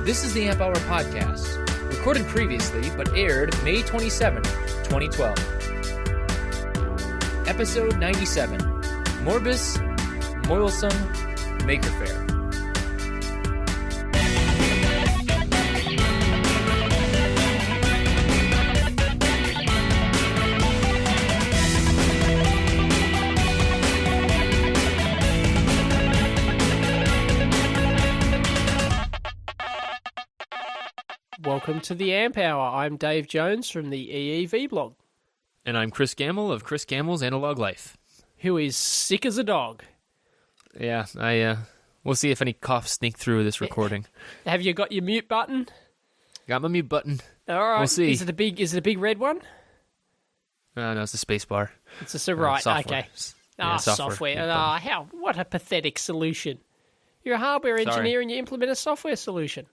This is the Amp Hour Podcast, recorded previously but aired May 27, 2012. Episode 97, Morbus, Moilsome, MakerFaire. Welcome to the Amp Hour. I'm Dave Jones from the EEV blog. And I'm Chris Gamble of Chris Gamble's Analog Life. Who is sick as a dog. Yeah, we'll see if any coughs sneak through this recording. Have you got your mute button? Got my mute button. All right. We'll see. Is it a big red one? No, it's a space bar. It's a right, software. okay. Yeah, software. What a pathetic solution. You're a hardware engineer and you implement a software solution.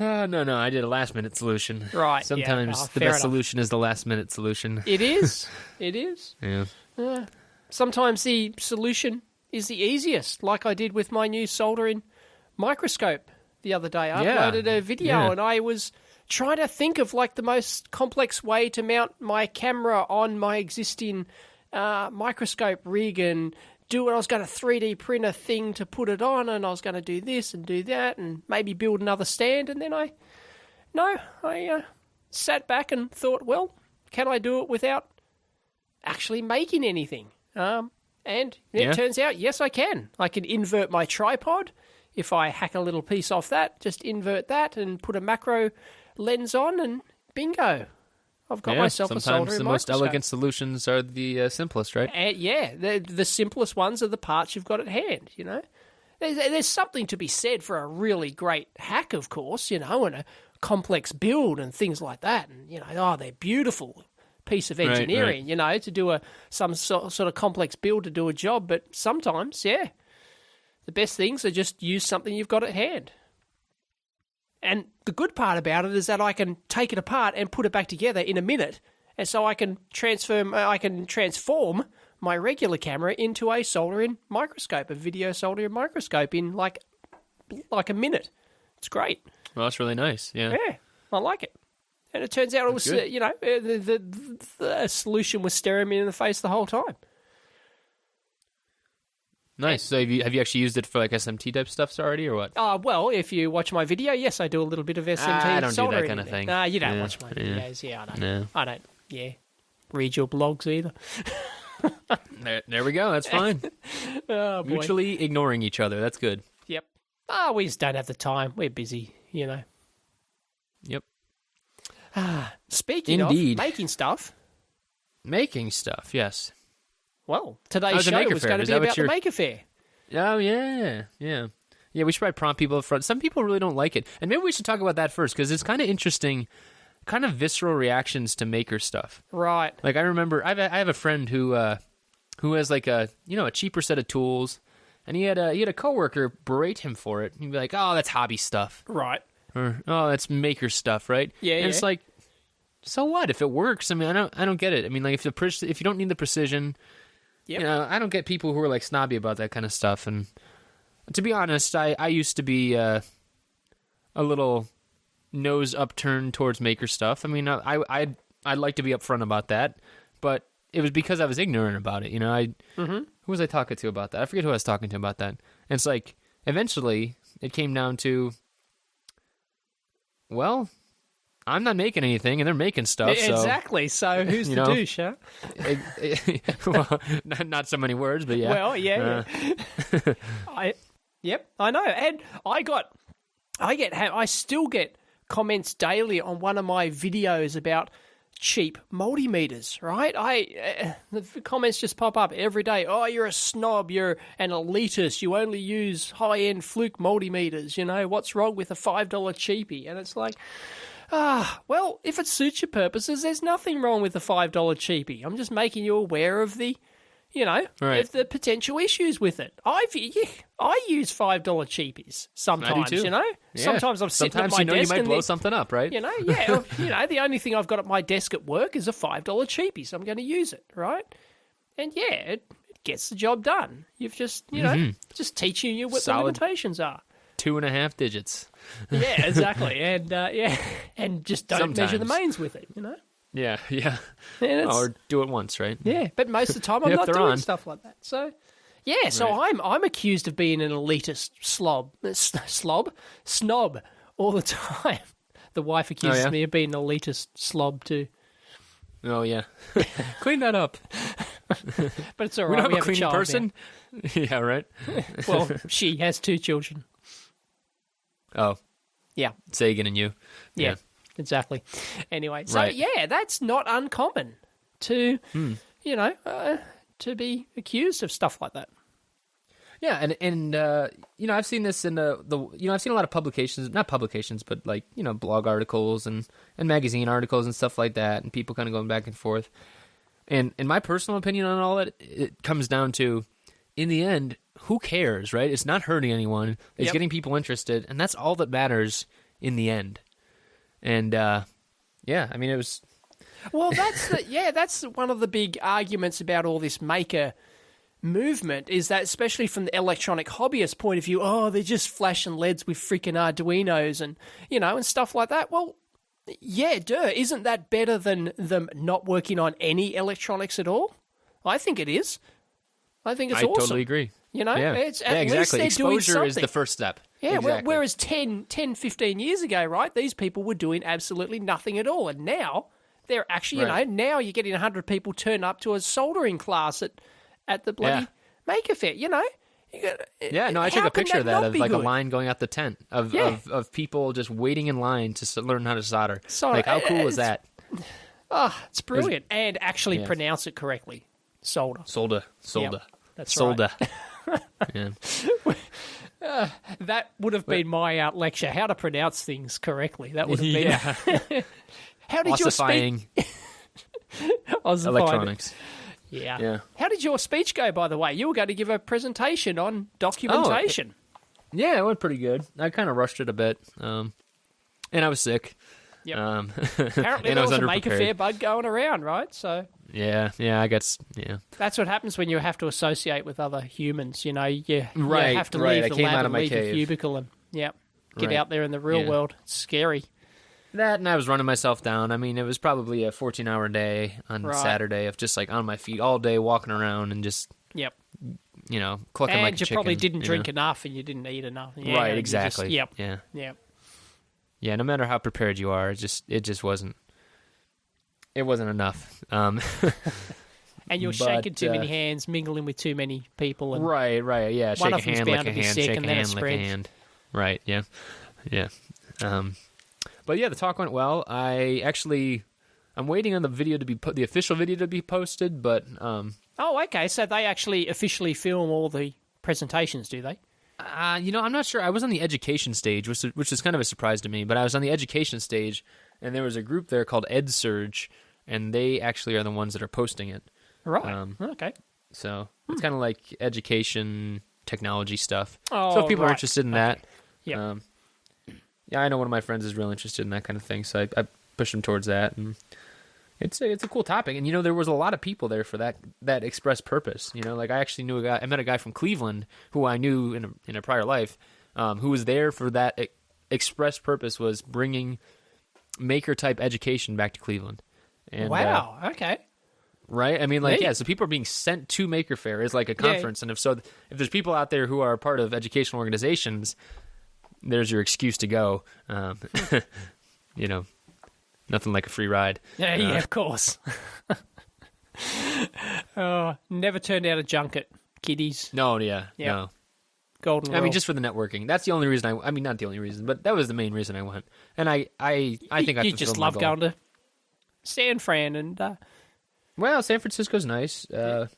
No, I did a last-minute solution. Right, Sometimes the fair best enough. solution is the last-minute solution. It is. It is. Yeah. Sometimes the solution is the easiest, like I did with my new soldering microscope the other day. I uploaded a video and I was trying to think of like the most complex way to mount my camera on my existing microscope rig and do it. I was going to 3D print a thing to put it on, and I was going to do this and do that and maybe build another stand. And then I sat back and thought, well, can I do it without actually making anything? And it turns out, yes, I can. I can invert my tripod. If I hack a little piece off that, just invert that and put a macro lens on and bingo. I've got myself a soldering Sometimes the most elegant solutions are the simplest, right? And the simplest ones are the parts you've got at hand, you know. There's something to be said for a really great hack, of course, you know, and a complex build and things like that. And, you know, they're beautiful piece of engineering, you know, to do some sort of complex build to do a job. But sometimes, the best things are just use something you've got at hand. And the good part about it is that I can take it apart and put it back together in a minute, and so I can transform my regular camera into a soldering microscope, a video soldering microscope in like a minute. It's great. Well, that's really nice. Yeah, I like it. And it turns out it was the solution was staring me in the face the whole time. Nice. So have you actually used it for like SMT type stuffs already, or what? Well, if you watch my video, yes, I do a little bit of SMT I don't do soldering. that kind of thing. No, you don't watch my videos. Yeah, I don't. No. I don't. Yeah, read your blogs either. There we go. That's fine. Oh, boy. Mutually ignoring each other. That's good. Yep. We just don't have the time. We're busy, you know. Yep. Speaking of making stuff. Making stuff, yes. Well, today's show was going to be about the MakerFaire. Oh, yeah. Yeah, we should probably prompt people up front. Some people really don't like it. And maybe we should talk about that first, because it's kind of interesting, kind of visceral reactions to maker stuff. Right. Like, I remember, I have a friend who has like a cheaper set of tools, and he had a coworker berate him for it. He'd be like, oh, that's hobby stuff. Right. Or, oh, that's maker stuff, right? Yeah, and it's like, so what? If it works, I mean, I don't get it. I mean, like, if you don't need the precision... Yep. You know, I don't get people who are like snobby about that kind of stuff. And to be honest, I used to be a little nose upturned towards maker stuff. I mean, I'd like to be upfront about that, but it was because I was ignorant about it. You know, who was I talking to about that? I forget who I was talking to about that. And it's like, eventually, it came down to, well, I'm not making anything, and they're making stuff. Exactly. So who's the douche, huh? Well, not so many words, but yeah. Well, yeah. I know. And I still get comments daily on one of my videos about cheap multimeters, right? The comments just pop up every day. Oh, you're a snob. You're an elitist. You only use high-end fluke multimeters. You know, what's wrong with a $5 cheapie? And it's like... well, if it suits your purposes, there's nothing wrong with the $5 cheapie. I'm just making you aware of the, of the potential issues with it. I use $5 cheapies sometimes, I do too. you know? Yeah. Sometimes I'm sitting at my desk you might blow something up, right? The only thing I've got at my desk at work is a $5 cheapie, so I'm going to use it, right? And it gets the job done. You've just, just teaching you what the limitations are. 2.5 digits. Yeah, exactly. And and just don't measure the Sometimes. mains with it, Yeah. And it's, Or do it once, right? yeah, but most of the time I'm If not they're doing on. stuff like that. So, yeah, so Right. I'm accused of being an elitist snob all the time. The wife accuses yeah? me of being an elitist slob too. Oh, yeah. Clean that up. But it's all We right. don't have a clean child person. Yeah, right? now. Well, she has 2 children. Oh, Yeah, Sagan and you. yeah, exactly. Anyway, so Right. yeah, that's not uncommon to, to be accused of stuff like that. Yeah, and I've seen this in I've seen a lot of publications, not publications, but like, blog articles and magazine articles and stuff like that, and people kind of going back and forth. And in my personal opinion on all that, it comes down to, in the end, who cares, right? It's not hurting anyone. It's Yep. getting people interested, and that's all that matters in the end. And yeah, I mean, it was. Well, that's one of the big arguments about all this maker movement, is that especially from the electronic hobbyist point of view, they're just flashing LEDs with freaking Arduinos and, and stuff like that. Well, yeah, isn't that better than them not working on any electronics at all? I think it is. I think it's I awesome. totally agree. Yeah. It's at least exactly. they're doing Exposure is something. the first step. Yeah, exactly. whereas 10, 15 years ago, right, these people were doing absolutely nothing at all. And now they're actually, Right. now you're getting 100 people turn up to a soldering class at the bloody MakerFaire, Yeah, no, I took how a can picture of that not of be like a good? line going out the tent of people just waiting in line to learn how to solder. So, like, how cool is that? It's brilliant. And actually Yeah. pronounce it correctly. Solder. Solda. Yep, that's Solda. Yeah. That would have been my lecture, how to pronounce things correctly. That would have been... Yeah. How did your Ossifying Ossifying. electronics. Yeah. Yeah. How did your speech go, by the way? You were going to give a presentation on documentation. Yeah, it went pretty good. I kind of rushed it a bit, and I was sick. Yep. and Apparently I there was was a underprepared. MakerFaire bug going around, right? So Yeah, I guess. Yeah. that's what happens when you have to associate with other humans. You Right, have to right. leave I the came lab out of and my leave your cave. cubicle and get Right. out there in the real Yeah. world. It's scary. That, and I was running myself down. I mean, it was probably a 14-hour day on Right. Saturday of just like on my feet all day, walking around and just Yep. clucking And like a you chicken. probably didn't you drink know? enough, and you didn't eat enough. Yeah, Right, you exactly. Just, yep. Yeah. Yep. Yeah, no matter how prepared you are, it just wasn't. It wasn't enough. And you're But, shaking too many hands, mingling with too many people. And Right, yeah. One Shake of a them's hand, bound lick to a be hand, sick, shake a and then it hand, lick a spreads. hand. Right, yeah. But yeah, the talk went well. I'm waiting on the video to be the official video to be posted, but Oh, okay. So they actually officially film all the presentations, do they? I'm not sure. I was on the education stage, which is kind of a surprise to me. But I was on the education stage, and there was a group there called EdSurge, and they actually are the ones that are posting it. Right. Okay. So it's kind of like education technology stuff. Oh, So if people are right. interested in that, Yeah. yeah, I know one of my friends is real interested in that kind of thing, so I pushed him towards that, and it's a cool topic. And there was a lot of people there for that express purpose. Like I actually knew I met a guy from Cleveland who I knew in a prior life, who was there for that express purpose, was bringing maker type education back to Cleveland. And, Wow. Okay. right? I mean, Neat. so people are being sent to MakerFaire as like a conference, and if there's people out there who are part of educational organizations, there's your excuse to go. Nothing like a free ride. Yeah, of course. Never turned out a junket, kiddies. No, yeah, Yeah. no. Golden I mean, rule. just for the networking. That's the only reason I mean, not the only reason, but that was the main reason I went. And I think I you just fulfilled my love goal. going to San Fran and Well, San Francisco's nice.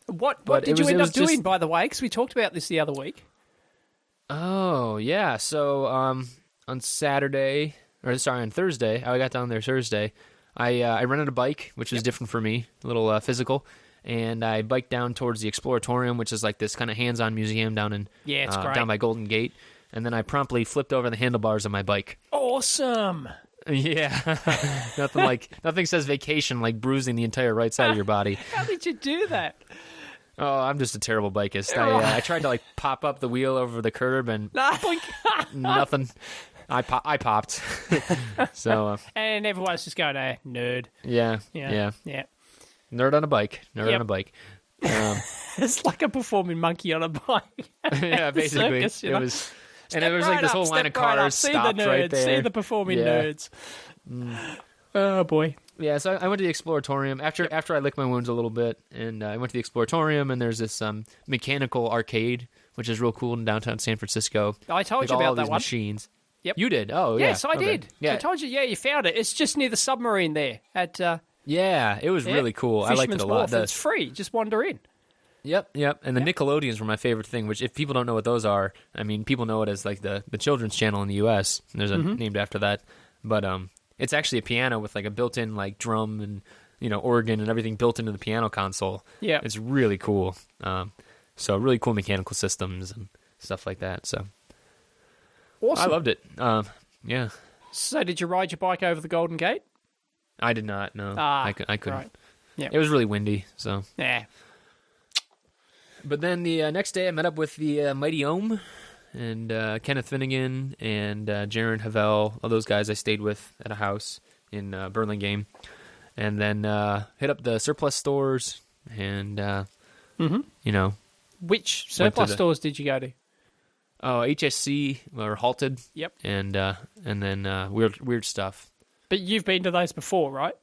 what but did it you was- end it up was just- doing, by the way? Because we talked about this the other week. Oh, yeah. So on Thursday, I got down there Thursday. I rented a bike, which was different for me, a little physical, and I biked down towards the Exploratorium, which is like this kind of hands-on museum down in Yeah, it's great. down by Golden Gate. And then I promptly flipped over the handlebars of my bike. Awesome. Yeah, nothing says vacation like bruising the entire right side of your body. How did you do that? Oh, I'm just a terrible bikeist. I tried to like pop up the wheel over the curb and nothing. I popped. So and everyone's just going, nerd. Yeah. Nerd on a bike. It's like a performing monkey on a bike. Yeah, basically. Circus, you know? It was, and there was like this whole line of cars stopped right there. See the performing nerds. Oh boy. Yeah, so I went to the Exploratorium after I licked my wounds a little bit, and I went to the Exploratorium, and there's this mechanical arcade, which is real cool in downtown San Francisco. I told with you all about that these one. Machines. Yep. You did? Oh, yeah. Yes, I did. Yeah. I told you. Yeah, you found it. It's just near the submarine there at. Yeah, it was really cool. I liked it a lot. It's free. Just wander in. Yep. And the Nickelodeons were my favorite thing, which if people don't know what those are, I mean, people know it as like the children's channel in the U.S. There's a named after that. But it's actually a piano with like a built-in like drum and, organ and everything built into the piano console. Yeah. It's really cool. So really cool mechanical systems and stuff like that. So awesome. I loved it. Yeah. So did you ride your bike over the Golden Gate? I did not, no. I couldn't. Right. Yeah. It was really windy, so. Yeah. But then the next day I met up with the Mighty Ohm and Kenneth Finnegan and Jaron Havel, all those guys I stayed with at a house in Burlingame. And then hit up the surplus stores and, Which surplus stores did you go to? Oh, HSC or Halted. Yep. And then weird stuff. But you've been to those before, right?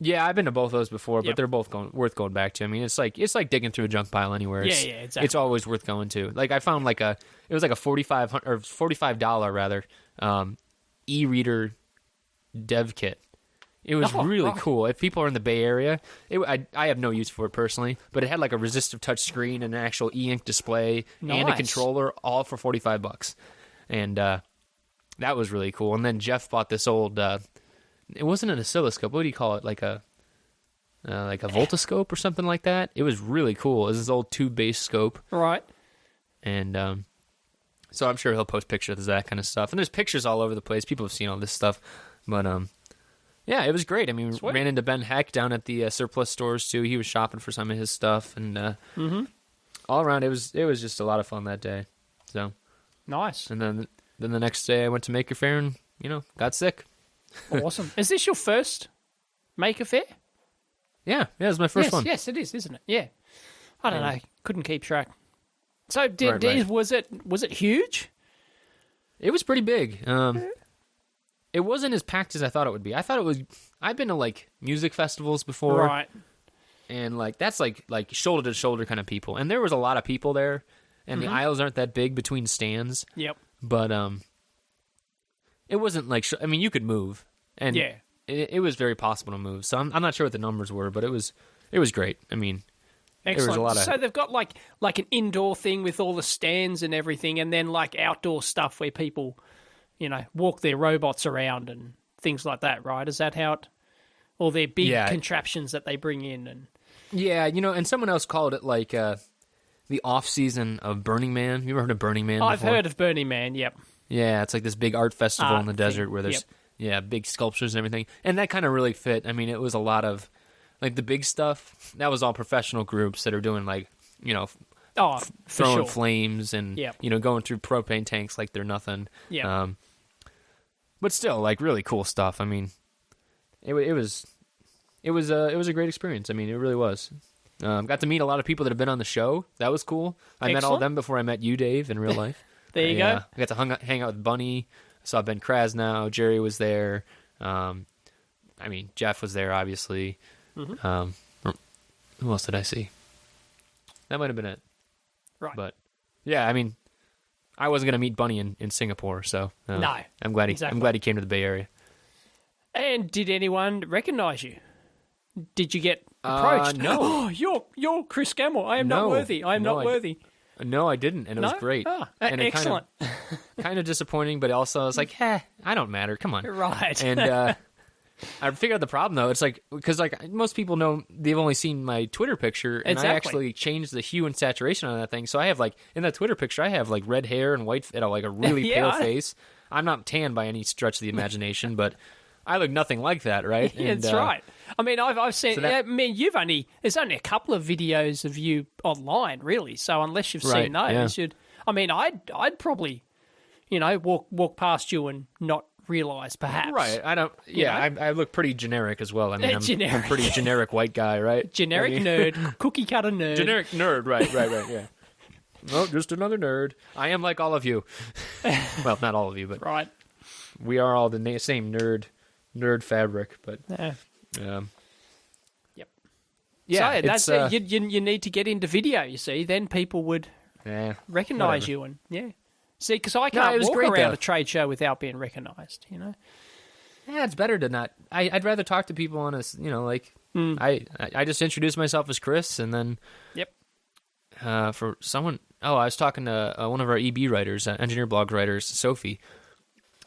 Yeah, I've been to both those before, but Yep. they're both worth going back to. I mean, it's like digging through a junk pile anywhere. Exactly. It's always worth going to. Like I found it was like a $45 rather e-reader dev kit. It was really cool. If people are in the Bay Area, I have no use for it personally, but it had like a resistive touch screen and an actual e-ink display and a controller, all for $45, and that was really cool. And then Jeff bought this old. It wasn't an oscilloscope. What do you call it? Like a voltascope or something like that. It was really cool. It was this old tube-based scope. Right. And so I'm sure he'll post pictures of that kind of stuff. And there's pictures all over the place. People have seen all this stuff. But yeah, it was great. I mean, we ran into Ben Heck down at the surplus stores too. He was shopping for some of his stuff, and all around it was just a lot of fun that day. So nice. And then the next day I went to MakerFaire and got sick. Awesome. Is this your first MakerFaire? Yeah, it was my first one. Yes, it is, isn't it? Yeah. I don't know. Couldn't keep track. So, Right. was it huge? It was pretty big. It wasn't as packed as I thought it would be. I thought it was. I've been to like music festivals before, Right. and like that's like shoulder to shoulder kind of people. And there was a lot of people there, and the aisles aren't that big between stands. Yep. But it wasn't like I mean you could move, and Yeah. it was very possible to move. So I'm not sure what the numbers were, but it was great. I mean. Excellent. There was a lot of... So they've got like an indoor thing with all the stands and everything, and then like outdoor stuff where people, walk their robots around and things like that, right? Is that how it? Or their big contraptions that they bring in and. Yeah, and someone else called it like the off season of Burning Man. You ever heard of Burning Man? I've before? heard of Burning Man. Yep. Yeah, it's like this big art festival in the desert where there's big sculptures and everything, and that kind of really fit. I mean, it was a lot of. Like the big stuff, that was all professional groups that are doing like, throwing flames and, going through propane tanks like they're nothing. Yeah. But still, like really cool stuff. I mean, it was a great experience. I mean, it really was. Got to meet a lot of people that have been on the show. That was cool. I met all of them before I met you, Dave, in real life. There you go. I got to hang out with Bunny. I saw Ben Krasnow. Jerry was there. Jeff was there, obviously. Mm-hmm. Who else did I see? That might have been it. Right. But yeah, I mean, I wasn't going to meet Bunny in Singapore, so no. I'm glad he came to the Bay Area. And did anyone recognize you? Did you get approached? No. Oh, you're Chris Gamble. I am not worthy. I am not worthy. No, I didn't, and it was great. And excellent. Kind of disappointing, but also I was like, I don't matter. Come on. Right. And I figured out the problem though. It's like because like most people know they've only seen my Twitter picture, and I actually changed the hue and saturation on that thing. So I have like in that Twitter picture, I have like red hair and white, like a really pale face. I'm not tan by any stretch of the imagination, but I look nothing like that, right? Yeah, that's right. I mean, I've seen. There's only a couple of videos of you online, really. So unless you've seen those, I'd probably, walk past you and not realize, perhaps. Right. I don't. Yeah, I look pretty generic as well. I mean, I'm a pretty generic white guy, right? Generic nerd, cookie cutter nerd. Generic nerd, right. Yeah. Oh, just another nerd. I am like all of you. Well, not all of you, but right. We are all the same nerd fabric, but yep. Yeah, so that's you need to get into video. You see, then people would recognize you, and see, because I can't walk around a trade show without being recognized. Yeah, it's better to not. I'd rather talk to people on I just introduce myself as Chris, and then for someone. Oh, I was talking to one of our EB writers, engineer blog writers, Sophie.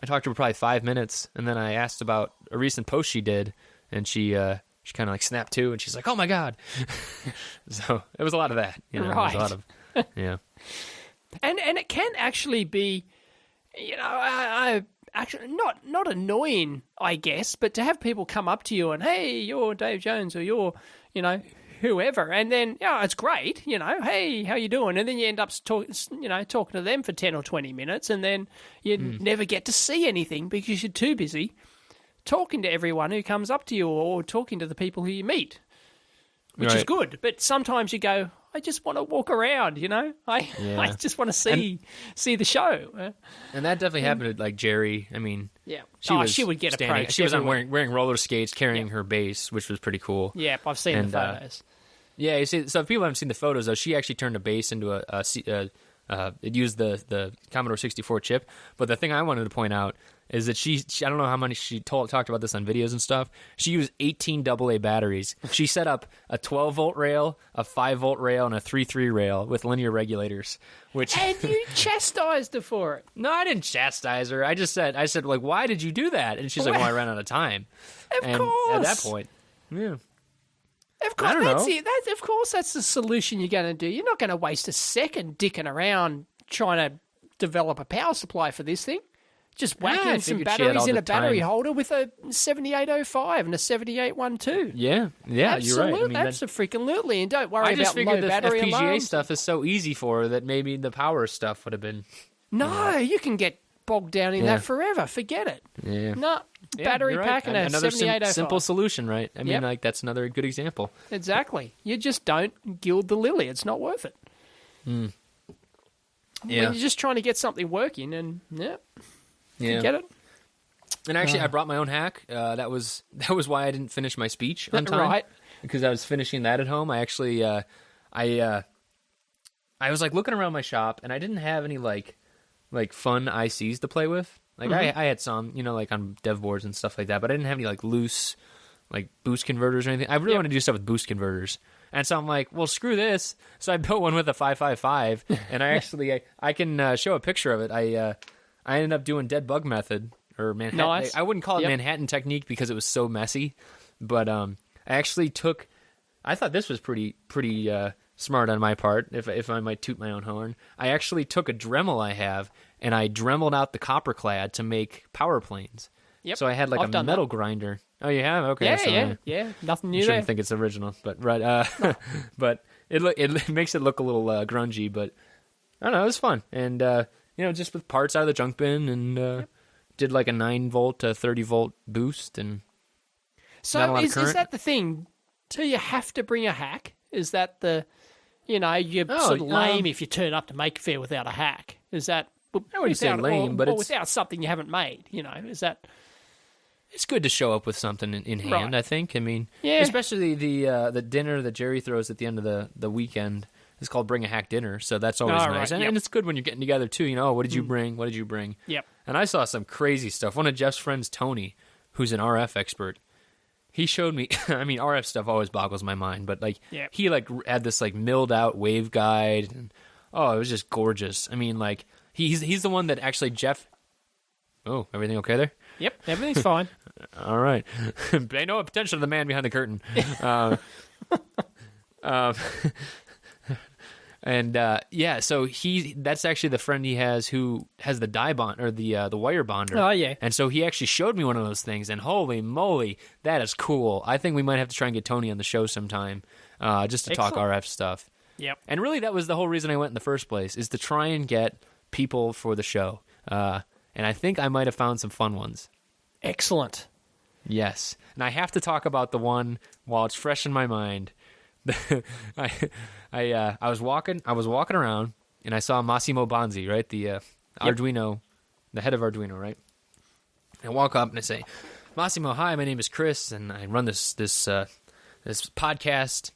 I talked to her probably 5 minutes, and then I asked about a recent post she did, and she kind of like snapped to, and she's like, "Oh my god!" So it was a lot of that, right? It was a lot of, and it can actually be, I actually not annoying, I guess, but to have people come up to you and, "Hey, you're Dave Jones," or "You're, whoever," and then it's great, "Hey, how you doing?" And then you end up talking to them for 10 or 20 minutes, and then you never get to see anything because you're too busy talking to everyone who comes up to you or talking to the people who you meet, which is good. But sometimes you go, I just want to walk around, I just want to see the show. And that definitely happened to like Jerry. I mean, she would get approached. She was wearing roller skates, carrying her bass, which was pretty cool. Yeah, I've seen the photos. You see, so if people haven't seen the photos, though, she actually turned a bass into it used the Commodore 64 chip. But the thing I wanted to point out is that she I don't know how many she talked about this on videos and stuff. She used 18 AA batteries. She set up a 12-volt rail, a 5-volt rail, and a 3-3 rail with linear regulators. And you chastised her for it. No, I didn't chastise her. I said, like, why did you do that? And she's like, well, I ran out of time. Of course. At that point, Of course, of course, that's the solution you're going to do. You're not going to waste a second dicking around trying to develop a power supply for this thing. Just whacking some batteries in a battery holder with a 7805 and a 7812. Yeah, you're right. I mean, that's a freaking literally, and don't worry about low battery FPGA alarms. stuff is so easy for her that maybe the power stuff would have been. No, you can get bogged down in that forever. Forget it. Yeah. No, battery pack and a 7805. Simple solution, right? I mean, like that's another good example. Exactly. You just don't gild the lily. It's not worth it. Yeah. When you're just trying to get something working, and forget it. And actually, I brought my own hack. That was why I didn't finish my speech on time. Right. Because I was finishing that at home. I actually, I was like looking around my shop, and I didn't have any like fun ICs to play with. Like I had some, like on dev boards and stuff like that, but I didn't have any like loose like boost converters or anything. I really want to do stuff with boost converters. And so I'm like, well, screw this. So I built one with a 555, and I can show a picture of it. I ended up doing dead bug method or Manhattan. Nice. I wouldn't call it Manhattan technique because it was so messy, but I actually took. I thought this was pretty smart on my part, if I might toot my own horn. I actually took a Dremel I have, and I dremeled out the copper clad to make power planes. Yep. So I had like a metal grinder. Oh, you have? Okay. Yeah. Nothing new I there. shouldn't think it's original, but right. But it makes it look a little grungy, but I don't know. It was fun, and just with parts out of the junk bin, and did like a 9-volt to 30-volt boost, and so is that the thing? Do you have to bring a hack? Is that the you're sort of lame if you turn up to MakerFaire without a hack? Is that I wouldn't say lame, but it's without something you haven't made? Is that? It's good to show up with something in hand, right. I think. I mean, especially the dinner that Jerry throws at the end of the weekend is called Bring a Hack Dinner, so that's always nice. Right. And it's good when you're getting together, too. What did you bring? What did you bring? Yep. And I saw some crazy stuff. One of Jeff's friends, Tony, who's an RF expert, he showed me, I mean, RF stuff always boggles my mind, but he had this milled out wave guide, and it was just gorgeous. I mean, he's the one that actually Jeff... Oh, everything okay there? Yep, everything's fine. All right. Pay no attention to the man behind the curtain. And so that's actually the friend he has who has the die bond or the wire bonder. Oh, yeah. And so he actually showed me one of those things, and holy moly, that is cool. I think we might have to try and get Tony on the show sometime, just to talk RF stuff. Yep. And really, that was the whole reason I went in the first place, is to try and get people for the show. And I think I might have found some fun ones. Excellent. Yes. And I have to talk about the one while it's fresh in my mind. I was walking around, and I saw Massimo Bonzi, right? The Arduino, the head of Arduino, right? I walk up and I say, Massimo, hi, my name is Chris, and I run this podcast,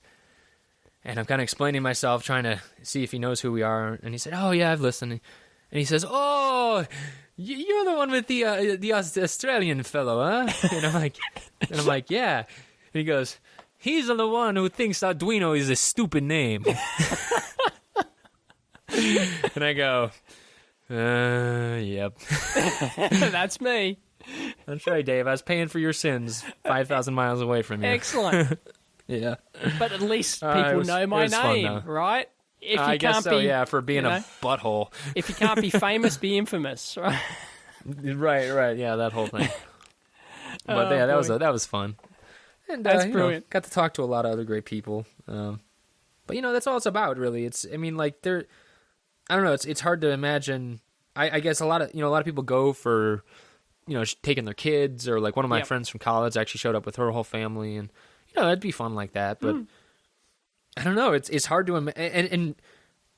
and I'm kind of explaining myself, trying to see if he knows who we are. And he said, oh yeah, I've listened. And he says, oh, you're the one with the Australian fellow, huh? And I'm like, yeah. And he goes, he's the one who thinks Arduino is a stupid name. And I go, yep. That's me. That's right, Dave. I was paying for your sins 5,000 miles away from you. Excellent. Yeah. But at least people know my name, right? If you I guess so, yeah, for being a butthole. If you can't be famous, be infamous, right? Right, yeah, that whole thing. But yeah, that was fun. And that's brilliant. Got to talk to a lot of other great people. But that's all it's about, really. I don't know. It's hard to imagine. I guess a lot of people go for, taking their kids, or like one of my friends from college actually showed up with her whole family, and that'd be fun like that. But I don't know. It's hard to imagine,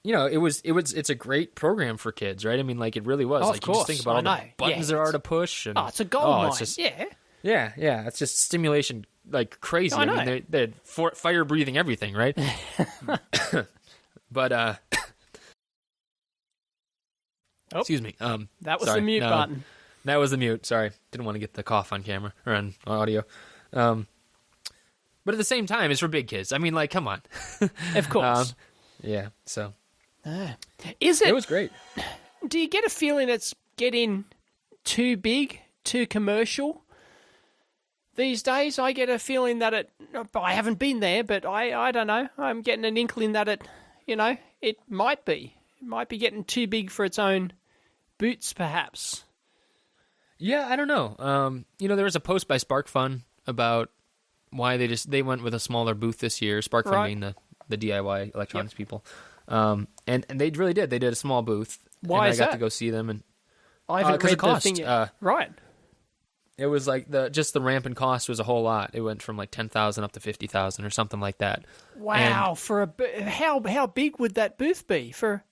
it's a great program for kids, right? I mean, like, it really was. Oh, like, of course. You just think about all the buttons there are to push, and it's a gold mine. It's just, yeah. Yeah, it's just stimulation like crazy. I mean, they're fire breathing everything, right? But excuse me. That was the mute button. That was the mute. Sorry, didn't want to get the cough on camera or on audio. But at the same time, it's for big kids. I mean, like, come on. Of course. Yeah. So, It was great. Do you get a feeling it's getting too big, too commercial? These days, I get a feeling that I haven't been there, but I don't know. I'm getting an inkling that it might be. It might be getting too big for its own boots, perhaps. Yeah, I don't know. There was a post by SparkFun about why they went with a smaller booth this year. SparkFun being the DIY electronics people. And they really did. They did a small booth. Why is I got that? to go see them, and I haven't read the thing yet. Right. It was like the ramp in cost was a whole lot. It went from like 10,000 up to 50,000 or something like that. Wow! And how big would that booth be for?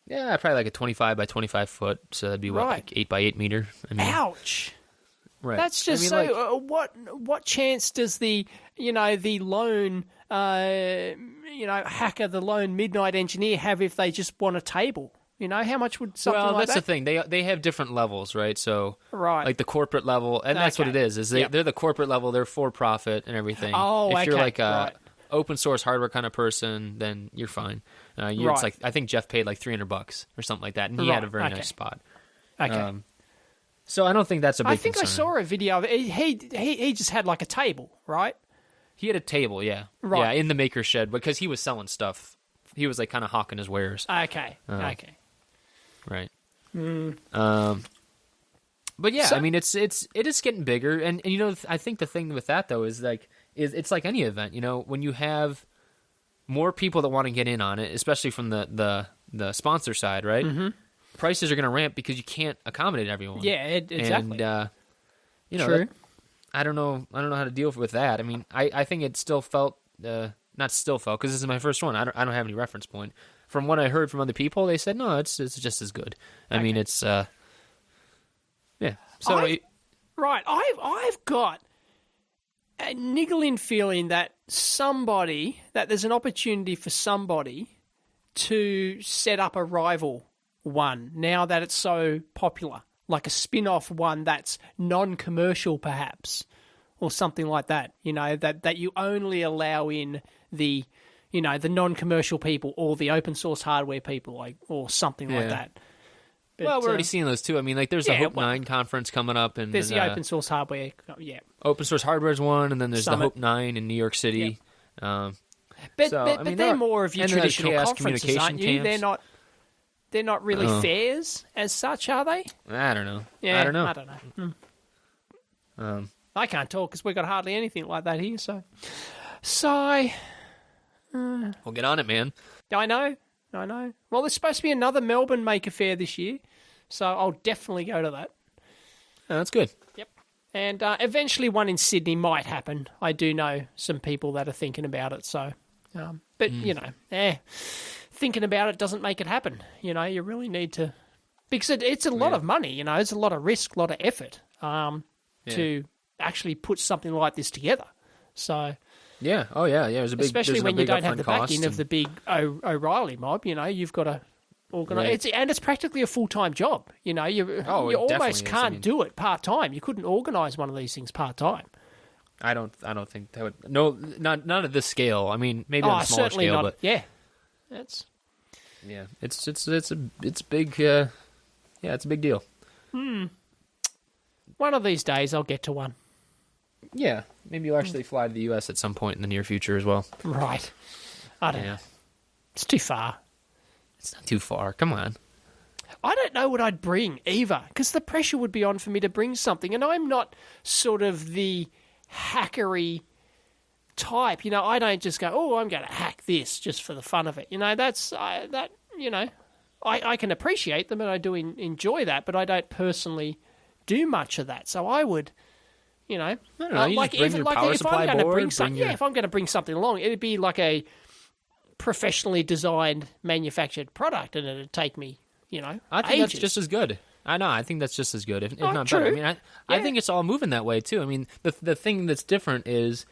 Yeah, probably like a 25 by 25 foot. So that'd be like 8 by 8 meter. I mean, ouch! Right. That's just what chance does the lone hacker, the lone midnight engineer have if they just want a table? How much would something like that? Well, that's the thing. They have different levels, right? So, like the corporate level, and that's what it is. They're the corporate level. They're for profit and everything. Oh, if you're like a open source hardware kind of person, then you're fine. It's like, I think Jeff paid like $300 or something like that, and he had a very nice spot. Okay. So I don't think that's a big concern. I saw a video of it. He just had like a table, right? He had a table, yeah. Right. Yeah, in the maker shed, because he was selling stuff. He was like kind of hawking his wares. Okay. Right. But yeah, I mean, it is getting bigger, and I think the thing with that though is it's like any event. When you have more people that want to get in on it, especially from the sponsor side, right? Mm-hmm. Prices are going to ramp because you can't accommodate everyone. Yeah, exactly. And true. I don't know how to deal with that. I mean, I think it still felt not still felt, because this is my first one. I don't have any reference point. From what I heard from other people, they said no, it's just as good. I mean, it's yeah. So I've got a niggling feeling that there's an opportunity for somebody to set up a rival one now that it's so popular, like a spin-off one that's non-commercial perhaps, or something like that, that you only allow in the non-commercial people or the open source hardware people, or something like that. But, we're already seeing those too. I mean, like, there's the Hope 9 conference coming up, and there's the open source hardware. Yeah, open source hardware is one, and then there's Summit. the Hope 9 in New York City. Yeah. But, So, but, I mean, they're more of your and then there's traditional chaos conferences, aren't you? communication They're not really fairs as such, are they? I don't know. Yeah, I don't know. I don't know. I can't talk because we've got hardly anything like that here. So, We'll get on it, man. I know. Well, there's supposed to be another Melbourne MakerFaire this year, so I'll definitely go to that. Oh, that's good. Yep. And eventually one in Sydney might happen. I do know some people that are thinking about it, so... but, thinking about it doesn't make it happen. You know, you really need to... Because it's a lot of money, you know, it's a lot of risk, a lot of effort to actually put something like this together. So... Yeah. Oh, yeah. Yeah. There's a big, especially when you don't have the backing of and... the big O'Reilly mob, you know, you've got to organise. Right. It's practically a full-time job. You know, you almost can't do it part-time. You couldn't organise one of these things part-time. I don't think that would. No, not at this scale. I mean, maybe on a smaller certainly scale, not. but Yeah, that's it's big. Yeah, it's a big deal. One of these days I'll get to one. Yeah, maybe you'll actually fly to the U.S. at some point in the near future as well. Right. I don't know. It's too far. It's not too far. Come on. I don't know what I'd bring either, because the pressure would be on for me to bring something, and I'm not sort of the hackery type. You know, I don't just go, oh, I'm going to hack this just for the fun of it. You know, I can appreciate them, and I do enjoy that, but I don't personally do much of that. So I would... You know, I don't know. You just bring your power supply board. If I'm going to bring something along, it'd be like a professionally designed, manufactured product, and it'd take me, I think ages. that's just as good. I know. I think that's just as good, if not true. better. I mean, I think it's all moving that way too. I mean, the thing that's different is,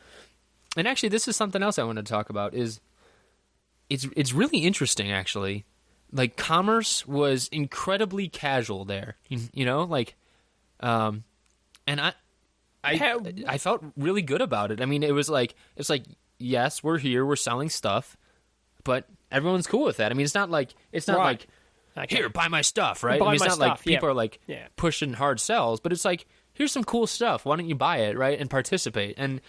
and actually, this is something else I wanted to talk about. Is it's really interesting actually. Like commerce was incredibly casual there. You know, like, and I felt really good about it. I mean, it's like, yes, we're here, we're selling stuff, but everyone's cool with that. I mean, it's not like here, buy my stuff, right? Buy it's my not stuff, like people are like Yeah. pushing hard sells, but it's like, here's some cool stuff. Why don't you buy it, right? And participate. And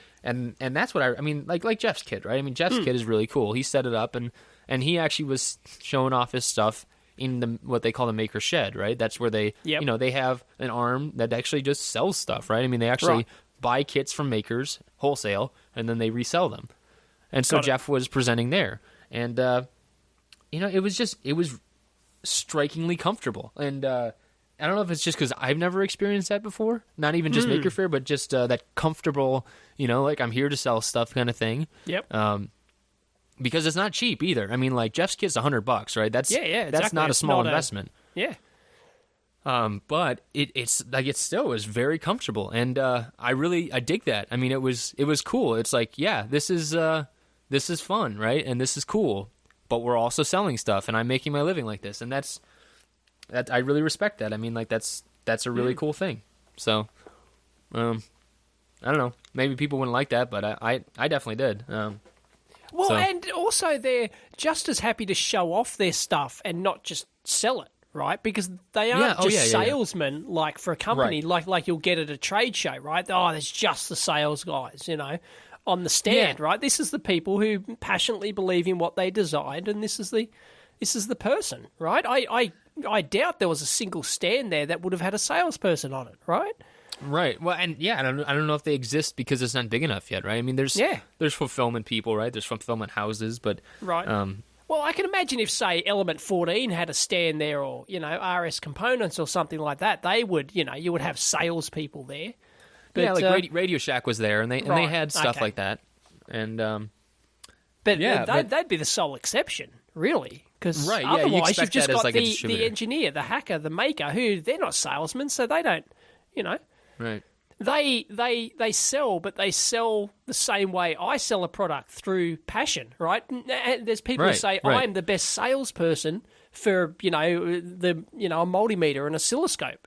that's what I mean, like Jeff's kit, right? I mean, Jeff's kit is really cool. He set it up and he actually was showing off his stuff in what they call the maker shed, right? That's where they, they have an arm that actually just sells stuff, right? I mean, they actually buy kits from makers wholesale and then they resell them. And so Jeff was presenting there, and it was strikingly comfortable. And I don't know if it's just because I've never experienced that before, not even just MakerFaire, but just that comfortable, like I'm here to sell stuff kind of thing. Yep. Because it's not cheap either. I mean, like Jeff's kit's $100, right? That's exactly. That's not a small investment. Yeah. But it's like it still was very comfortable, and I dig that. I mean, it was cool. It's like, yeah, this is fun, right? And this is cool. But we're also selling stuff, and I'm making my living like this, and that I really respect that. I mean, like that's a really cool thing. So, I don't know. Maybe people wouldn't like that, but I definitely did. And also they're just as happy to show off their stuff and not just sell it, right? Because they aren't salesmen like for a company, like you'll get at a trade show, right? Oh, there's just the sales guys, on the stand, right? This is the people who passionately believe in what they designed, and this is the person, right? I doubt there was a single stand there that would have had a salesperson on it, right? Right. Well, and I don't know if they exist because it's not big enough yet, right? I mean, there's fulfillment people, right? There's fulfillment houses, but right. Well, I can imagine if, say, Element 14 had a stand there, or RS Components or something like that, they would, you would have salespeople there. But, like Radio Shack was there, and they had stuff like that, and they'd be the sole exception, really. Because otherwise, you've just got the engineer, the hacker, the maker, who they're not salesmen, so they don't, Right. They sell, but they sell the same way I sell a product, through passion, right? And there's people who say I'm the best salesperson for a multimeter and oscilloscope,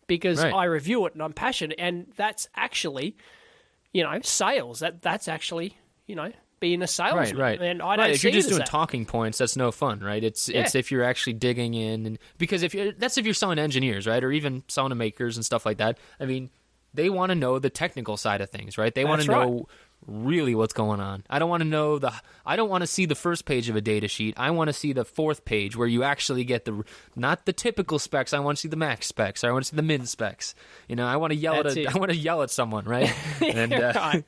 because I review it and I'm passionate, and that's actually sales. That's actually being a salesman. Right. And I don't if you're just doing that. talking points, that's no fun, right? It's if you're actually digging in, and because if you're selling engineers, right, or even selling to makers and stuff like that. I mean, they want to know the technical side of things, right? They want to know really what's going on. I don't want to know I don't want to see the first page of a data sheet. I want to see the fourth page where you actually get not the typical specs. I want to see the max specs. Or I want to see the min specs. You know, I want to yell at someone, right? And Right.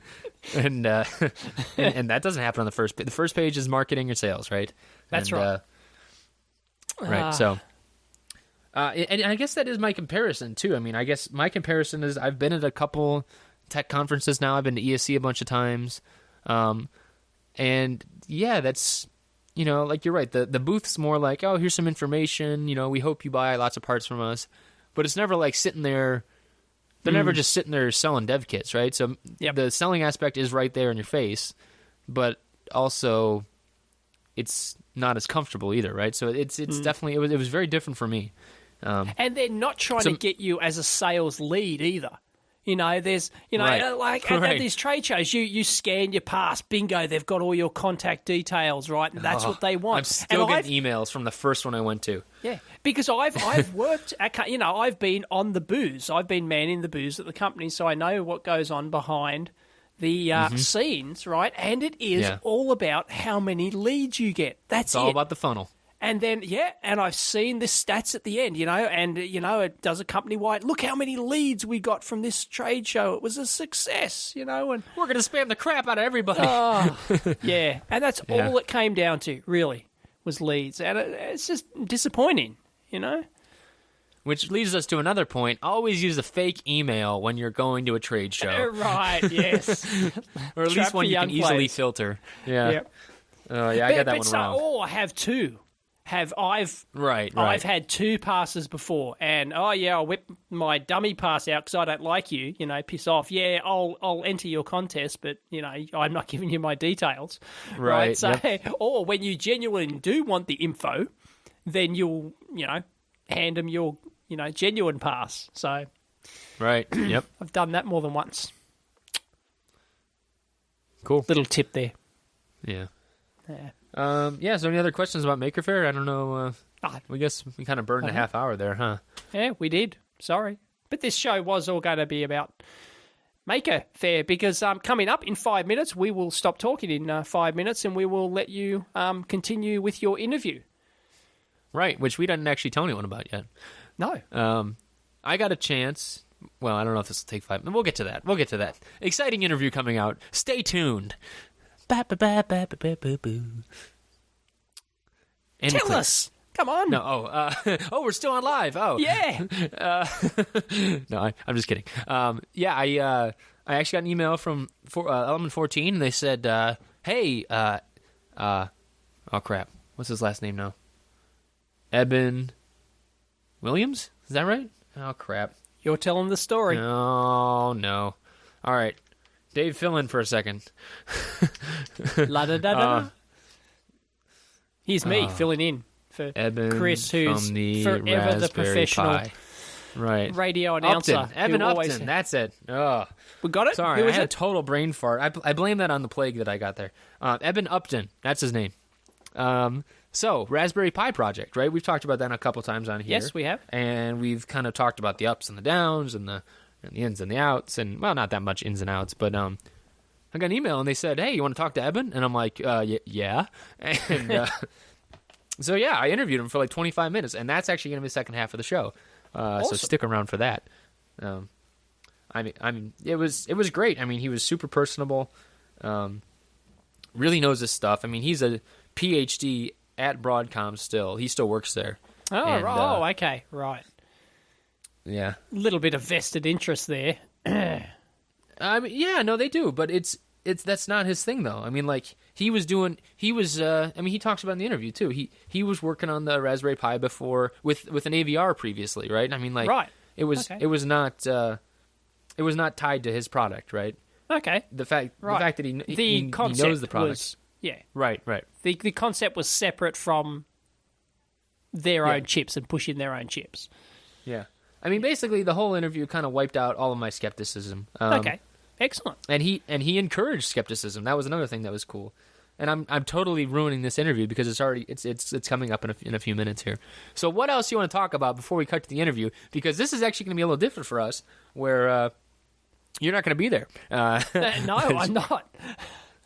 and that doesn't happen on the first page. The first page is marketing or sales, right? That's right. Right. So. And I guess that is my comparison too. I mean, I guess my comparison is I've been at a couple tech conferences now. I've been to ESC a bunch of times, and yeah, that's, you know, like you're right. The booth's more like, oh, here's some information. You know, we hope you buy lots of parts from us, but it's never like sitting there. They're never just sitting there selling dev kits, right? So the selling aspect is right there in your face, but also it's not as comfortable either, right? So it's definitely it was very different for me. And they're not trying to get you as a sales lead either. You know, there's, you know, Right. like at these trade shows, you scan your pass, bingo, they've got all your contact details, right? And that's what they want. I'm still getting emails from the first one I went to. Yeah, because I've worked at, you know, I've been on the booze. I've been manning the booze at the company, so I know what goes on behind the scenes, right? And it is all about how many leads you get. That's It's all about the funnel. And then, and I've seen the stats at the end, you know, and, you know, it does a company-wide, look how many leads we got from this trade show. It was a success, you know, and We're going to spam the crap out of everybody. yeah, and that's all it came down to, really, was leads. And it's just disappointing, you know? Which leads us to another point. Always use a fake email when you're going to a trade show. Right, yes. Or at least one you can easily filter. Yeah. Yep. I got that one wrong. Oh, I have two. I've had two passes before, and I'll whip my dummy pass out because I don't like you. You know, piss off. Yeah, I'll enter your contest, but you know, I'm not giving you my details. Right. So, or when you genuinely do want the info, then you'll, you know, hand them your, you know, genuine pass. So, right. Yep. I've done that more than once. Cool. Little tip there. Yeah. Yeah. So any other questions about MakerFaire? I don't know. I guess we kind of burned a half hour there, huh? Yeah, we did. Sorry. But this show was all going to be about MakerFaire because coming up in 5 minutes, we will stop talking in 5 minutes and we will let you continue with your interview. Right, which we didn't actually tell anyone about yet. No. I got a chance. Well, I don't know if this will take 5 minutes. We'll get to that. Exciting interview coming out. Stay tuned. Tell us. Come on. No. We're still on live. Oh. Yeah. No, I'm just kidding. I actually got an email from Element 14, and they said, hey, oh crap. What's his last name now? Eben Williams? Is that right? Oh, crap. You're telling the story. Oh, no. All right. Dave, fill in for a second. La-da-da-da. Here's me filling in for Eben Chris, who's from the forever Raspberry the professional Pi. Right. radio announcer. Evan Upton, that's it. Oh. We got it? Sorry, Who I was had a it? total brain fart. I blame that on the plague that I got there. Eben Upton, that's his name. So, Raspberry Pi project, right? We've talked about that a couple times on here. Yes, we have. And we've kind of talked about the ups and the downs and the ins and the outs, and, well, not that much ins and outs, but I got an email, and they said, hey, you want to talk to Eben? And I'm like, yeah. And so, yeah, I interviewed him for like 25 minutes, and that's actually going to be the second half of the show. Awesome. So stick around for that. I mean, it was great. I mean, he was super personable, really knows his stuff. I mean, he's a PhD at Broadcom still. He still works there. Oh, And, okay, right. Yeah. A little bit of vested interest there. I mean, yeah, no, they do, but it's that's not his thing though. I mean, like he was. I mean, he talks about in the interview too. He was working on the Raspberry Pi before with an AVR previously, right? I mean, like Right. It was not tied to his product, right? Okay. The fact that he knows the product. Was, yeah. Right. The concept was separate from their own chips and pushing their own chips. Yeah. I mean, basically, the whole interview kind of wiped out all of my skepticism. Okay, excellent. And he encouraged skepticism. That was another thing that was cool. And I'm totally ruining this interview because it's coming up in a few minutes here. So what else you want to talk about before we cut to the interview? Because this is actually going to be a little different for us, where You're not going to be there. No, I'm not.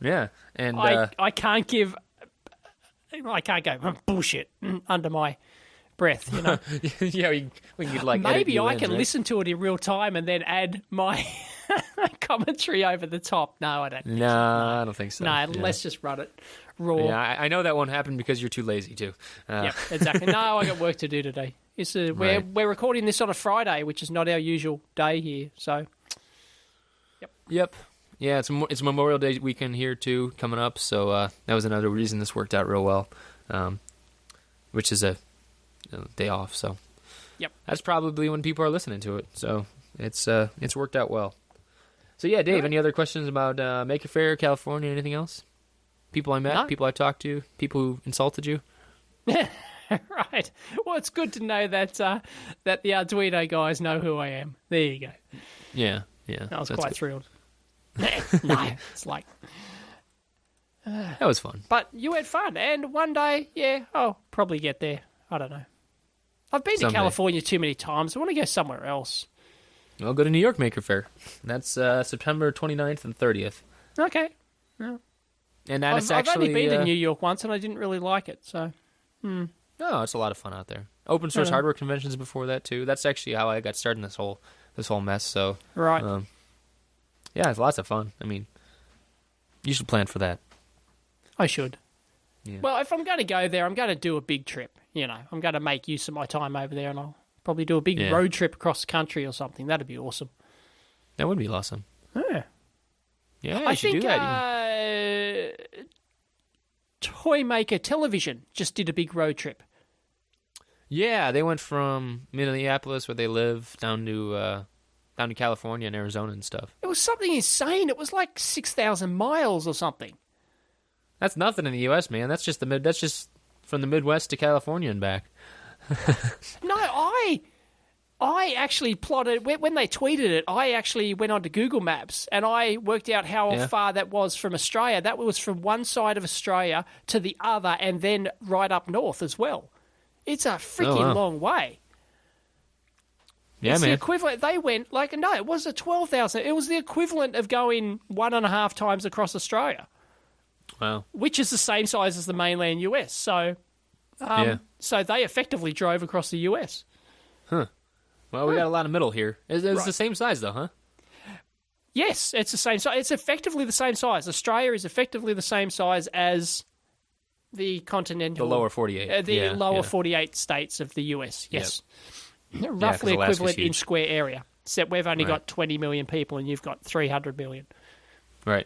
Yeah, and I can't give. I can't go bullshit under my breath. You know. yeah, we could like edit Maybe you I in, can right? listen to it in real time and then add my commentary over the top. No, I don't. No, I don't think so. No, Yeah. let's just run it raw. Yeah, I know that won't happen because you're too lazy too. Yep, exactly. No, I got work to do today. We're recording this on a Friday, which is not our usual day here. So, Yep. Yeah, it's Memorial Day weekend here too coming up, so that was another reason this worked out real well, which is a day off. So, yep, that's probably when people are listening to it. So it's worked out well. So yeah, Dave, any other questions about MakerFaire, California, anything else? People I met, No. people I talked to, people who insulted you. right. Well, it's good to know that that the Arduino guys know who I am. There you go. Yeah. I was that's quite good. thrilled. No, it's like. That was fun. But you had fun, and one day, yeah, I'll probably get there. I don't know. I've been Someday. to California too many times. I want to go somewhere else. Well, go to New York MakerFaire. That's September 29th and 30th. Okay. And that is I've actually... only been to New York once, and I didn't really like it. So. No, it's a lot of fun out there. Open source hardware conventions before that too. That's actually how I got started in this whole mess. So Right. yeah, it's lots of fun. I mean, you should plan for that. I should. Yeah. Well, if I'm going to go there, I'm going to do a big trip. You know, I'm going to make use of my time over there, and I'll probably do a big road trip across the country or something. That'd be awesome. That would be awesome. Yeah. Yeah, you I should think do that. Toy Maker Television just did a big road trip. Yeah, they went from Minneapolis, where they live, down to California and Arizona and stuff. It was something insane. It was like 6,000 miles or something. That's nothing in the U.S., man. That's just That's just from the Midwest to California and back. No, I actually plotted, when they tweeted it, I actually went onto Google Maps and I worked out how far that was from Australia. That was from one side of Australia to the other and then right up north as well. It's a freaking long way. Yeah, It's man. the equivalent. They went, it was a 12,000. It was the equivalent of going 1.5 times across Australia, Wow. which is the same size as the mainland US. So, so they effectively drove across the US. Well, we got a lot of middle here. It's the same size, though, huh? Yes, it's the same size. It's effectively the same size. Australia is effectively the same size as the continental... The lower 48. the lower 48 states of the US, yes. Roughly 'cause Alaska's equivalent in huge. square area. Except we've only Right. got 20 million people and you've got 300 million. Right.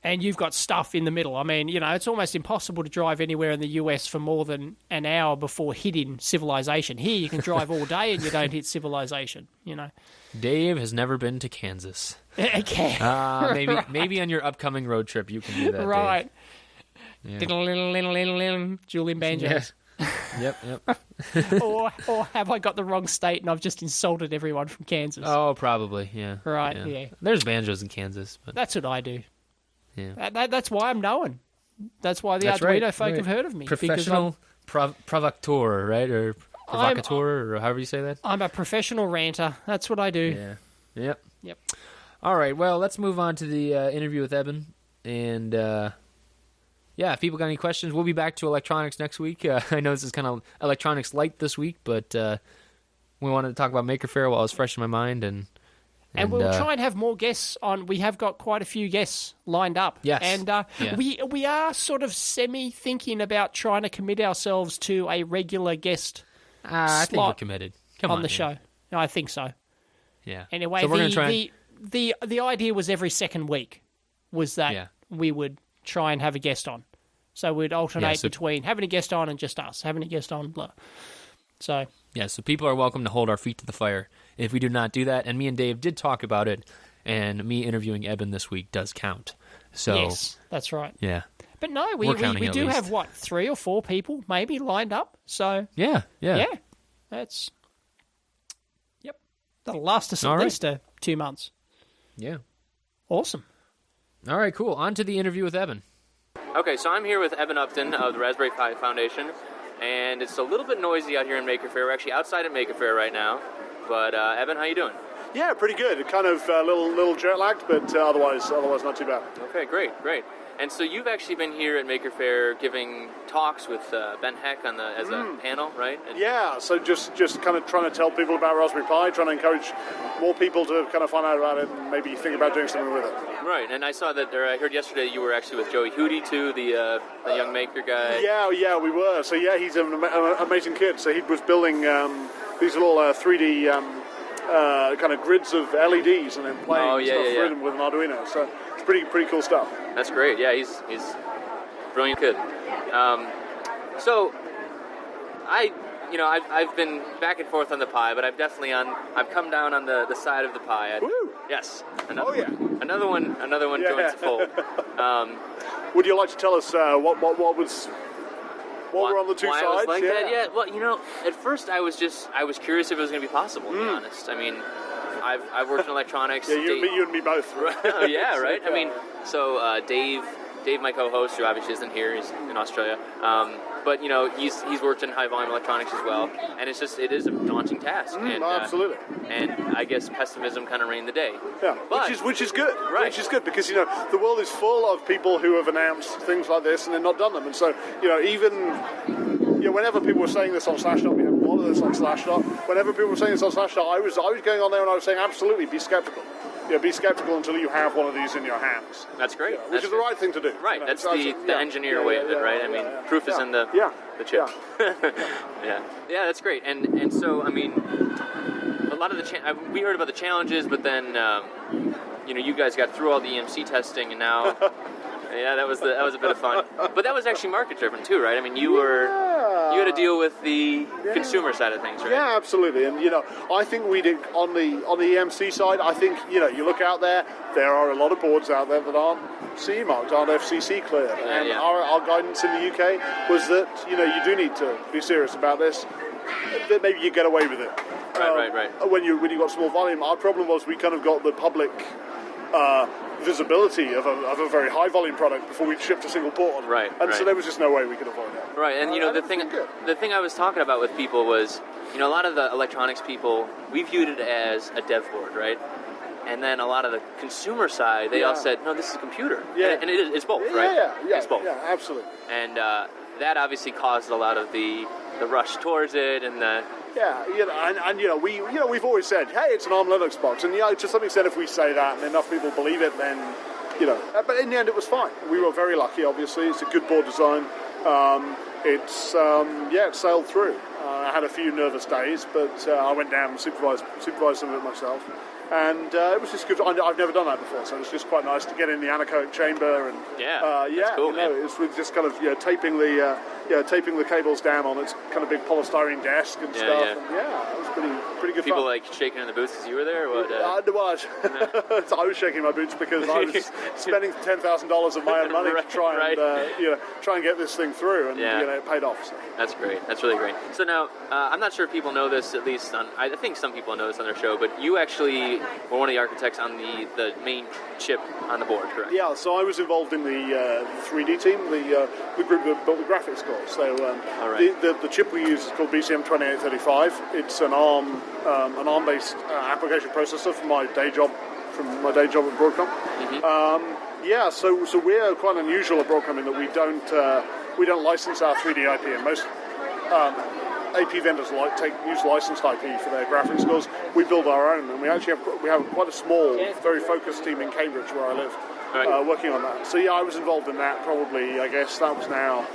And you've got stuff in the middle. I mean, it's almost impossible to drive anywhere in the US for more than an hour before hitting civilization. Here, you can drive all day and you don't hit civilization, Dave has never been to Kansas. Okay. Maybe on your upcoming road trip you can do that. Right. Dave. Julian banjos. Yep. or have I got the wrong state and I've just insulted everyone from Kansas? Oh, probably. Yeah. Right, yeah. There's banjos in Kansas, but That's what I do. yeah. That's why I'm known. That's why the That's Arduino right, folk right. have heard of me. because Professional provocateur, right? Or provocateur, or however you say that. I'm a professional ranter. That's what I do. Yeah. Yep. All right. Well, let's move on to the interview with Eben. And if people got any questions, we'll be back to electronics next week. I know this is kind of electronics light this week, but we wanted to talk about MakerFaire while it was fresh in my mind. And we'll try and have more guests on. We have got quite a few guests lined up. Yes. And we are sort of semi-thinking about trying to commit ourselves to a regular guest I think we're slot committed. Come on the man. show. No, I think so. Yeah. Anyway, so we're gonna try the idea was every second week was that we would try and have a guest on. So we'd alternate between having a guest on and just us, having a guest on, blah. So so people are welcome to hold our feet to the fire. If we do not do that, and me and Dave did talk about it, and me interviewing Eben this week does count. So yes, that's right. Yeah. But no, we counting at do least. have, 3 or 4 people maybe lined up. So Yeah. that's... Yep. That'll last us All at right. least 2 months. Yeah. Awesome. All right, cool. On to the interview with Eben. Okay, so I'm here with Eben Upton of the Raspberry Pi Foundation, and it's a little bit noisy out here in MakerFaire. We're actually outside at MakerFaire right now. But Eben, how you doing? Yeah, pretty good. Kind of little jet lagged, but otherwise not too bad. Okay, great. And so you've actually been here at MakerFaire giving talks with Ben Heck as a panel, right? Yeah, so just kind of trying to tell people about Raspberry Pi, trying to encourage more people to kind of find out about it and maybe think about doing something with it. Right, and I saw that, or I heard yesterday you were actually with Joey Hootie too, the young maker guy. Yeah, we were. So yeah, he's an amazing kid. So he was building these little 3D kind of grids of LEDs and then playing stuff through them with an Arduino. So it's pretty cool stuff. That's great. Yeah, he's a brilliant kid. So I've been back and forth on the Pi, but I've come down on the side of the Pi. Woo! Yes. Another one joins the fold. Would you like to tell us what were on the two why sides? I was like that? Yeah. Well, at first I was curious if it was going to be possible. To be honest, I mean, I've worked in electronics. Yeah, you and me both. Yeah, right. I mean, so Dave, my co-host, who obviously isn't here, he's in Australia. But he's worked in high volume electronics as well, and it is a daunting task. Absolutely. And I guess pessimism kind of reigned the day. Yeah, but, which is good. Right. Which is good because the world is full of people who have announced things like this and then not done them, and so whenever people were saying this on Slashdot, we have a lot of this on Slashdot. Whenever people were saying this on Slashdot, I was going on there and I was saying absolutely be skeptical. Be skeptical until you have one of these in your hands. That's great. Which is the right thing to do. Right. That's the engineer way of it, right? I mean, proof is in the chip. Yeah. Yeah, that's great. And so, I mean, a lot of we heard about the challenges, but then, you guys got through all the EMC testing, and now... Yeah, that was a bit of fun, but that was actually market driven too, right? I mean, you had to deal with the consumer side of things, right? Yeah, absolutely. And I think we did on the EMC side. I think you look out there are a lot of boards out there that aren't CE marked, aren't FCC cleared, and our guidance in the UK was that you do need to be serious about this. That maybe you get away with it. Right. When you got small volume, our problem was we kind of got the public. Visibility of a very high volume product before we shipped a single port. Right. So there was just no way we could avoid that. Right. And the thing I was talking about with people was, a lot of the electronics people, we viewed it as a dev board, right? And then a lot of the consumer side, they all said, no, this is a computer. Yeah. And it's both, right? Yeah. It's both. Yeah, absolutely. And that obviously caused a lot of the rush towards it and the... Yeah, we've always said, hey, it's an ARM Linux box, and to some extent, if we say that and enough people believe it, then but in the end, it was fine. We were very lucky. Obviously, it's a good board design. It sailed through. I had a few nervous days, but I went down and supervised some of it myself, and it was just good. I've never done that before, so it was just quite nice to get in the anechoic chamber and that's cool, it's with just kind of taping the cables down on its kind of big polystyrene desk and stuff. Yeah. And it was pretty good. People fun. like shaking in the boots because you were there, or what? So I was shaking my boots because I was spending $10,000 of my own money to try and get this thing through, and it paid off. So. That's great. That's really great. So now, I'm not sure if people know this, at least I think some people know this on their show, but you actually were one of the architects on the main chip on the board, correct? Yeah, so I was involved in the 3D team, the group that built the graphics card. So the chip we use is called BCM2835. It's an ARM-based application processor from my day job at Broadcom. Mm-hmm. So we're quite unusual at Broadcom in that we don't license our 3D IP, and most AP vendors use licensed IP for their graphics cards. We build our own, and we have quite a small, very focused team in Cambridge where I live, working on that. So I was involved in that probably. I guess that was now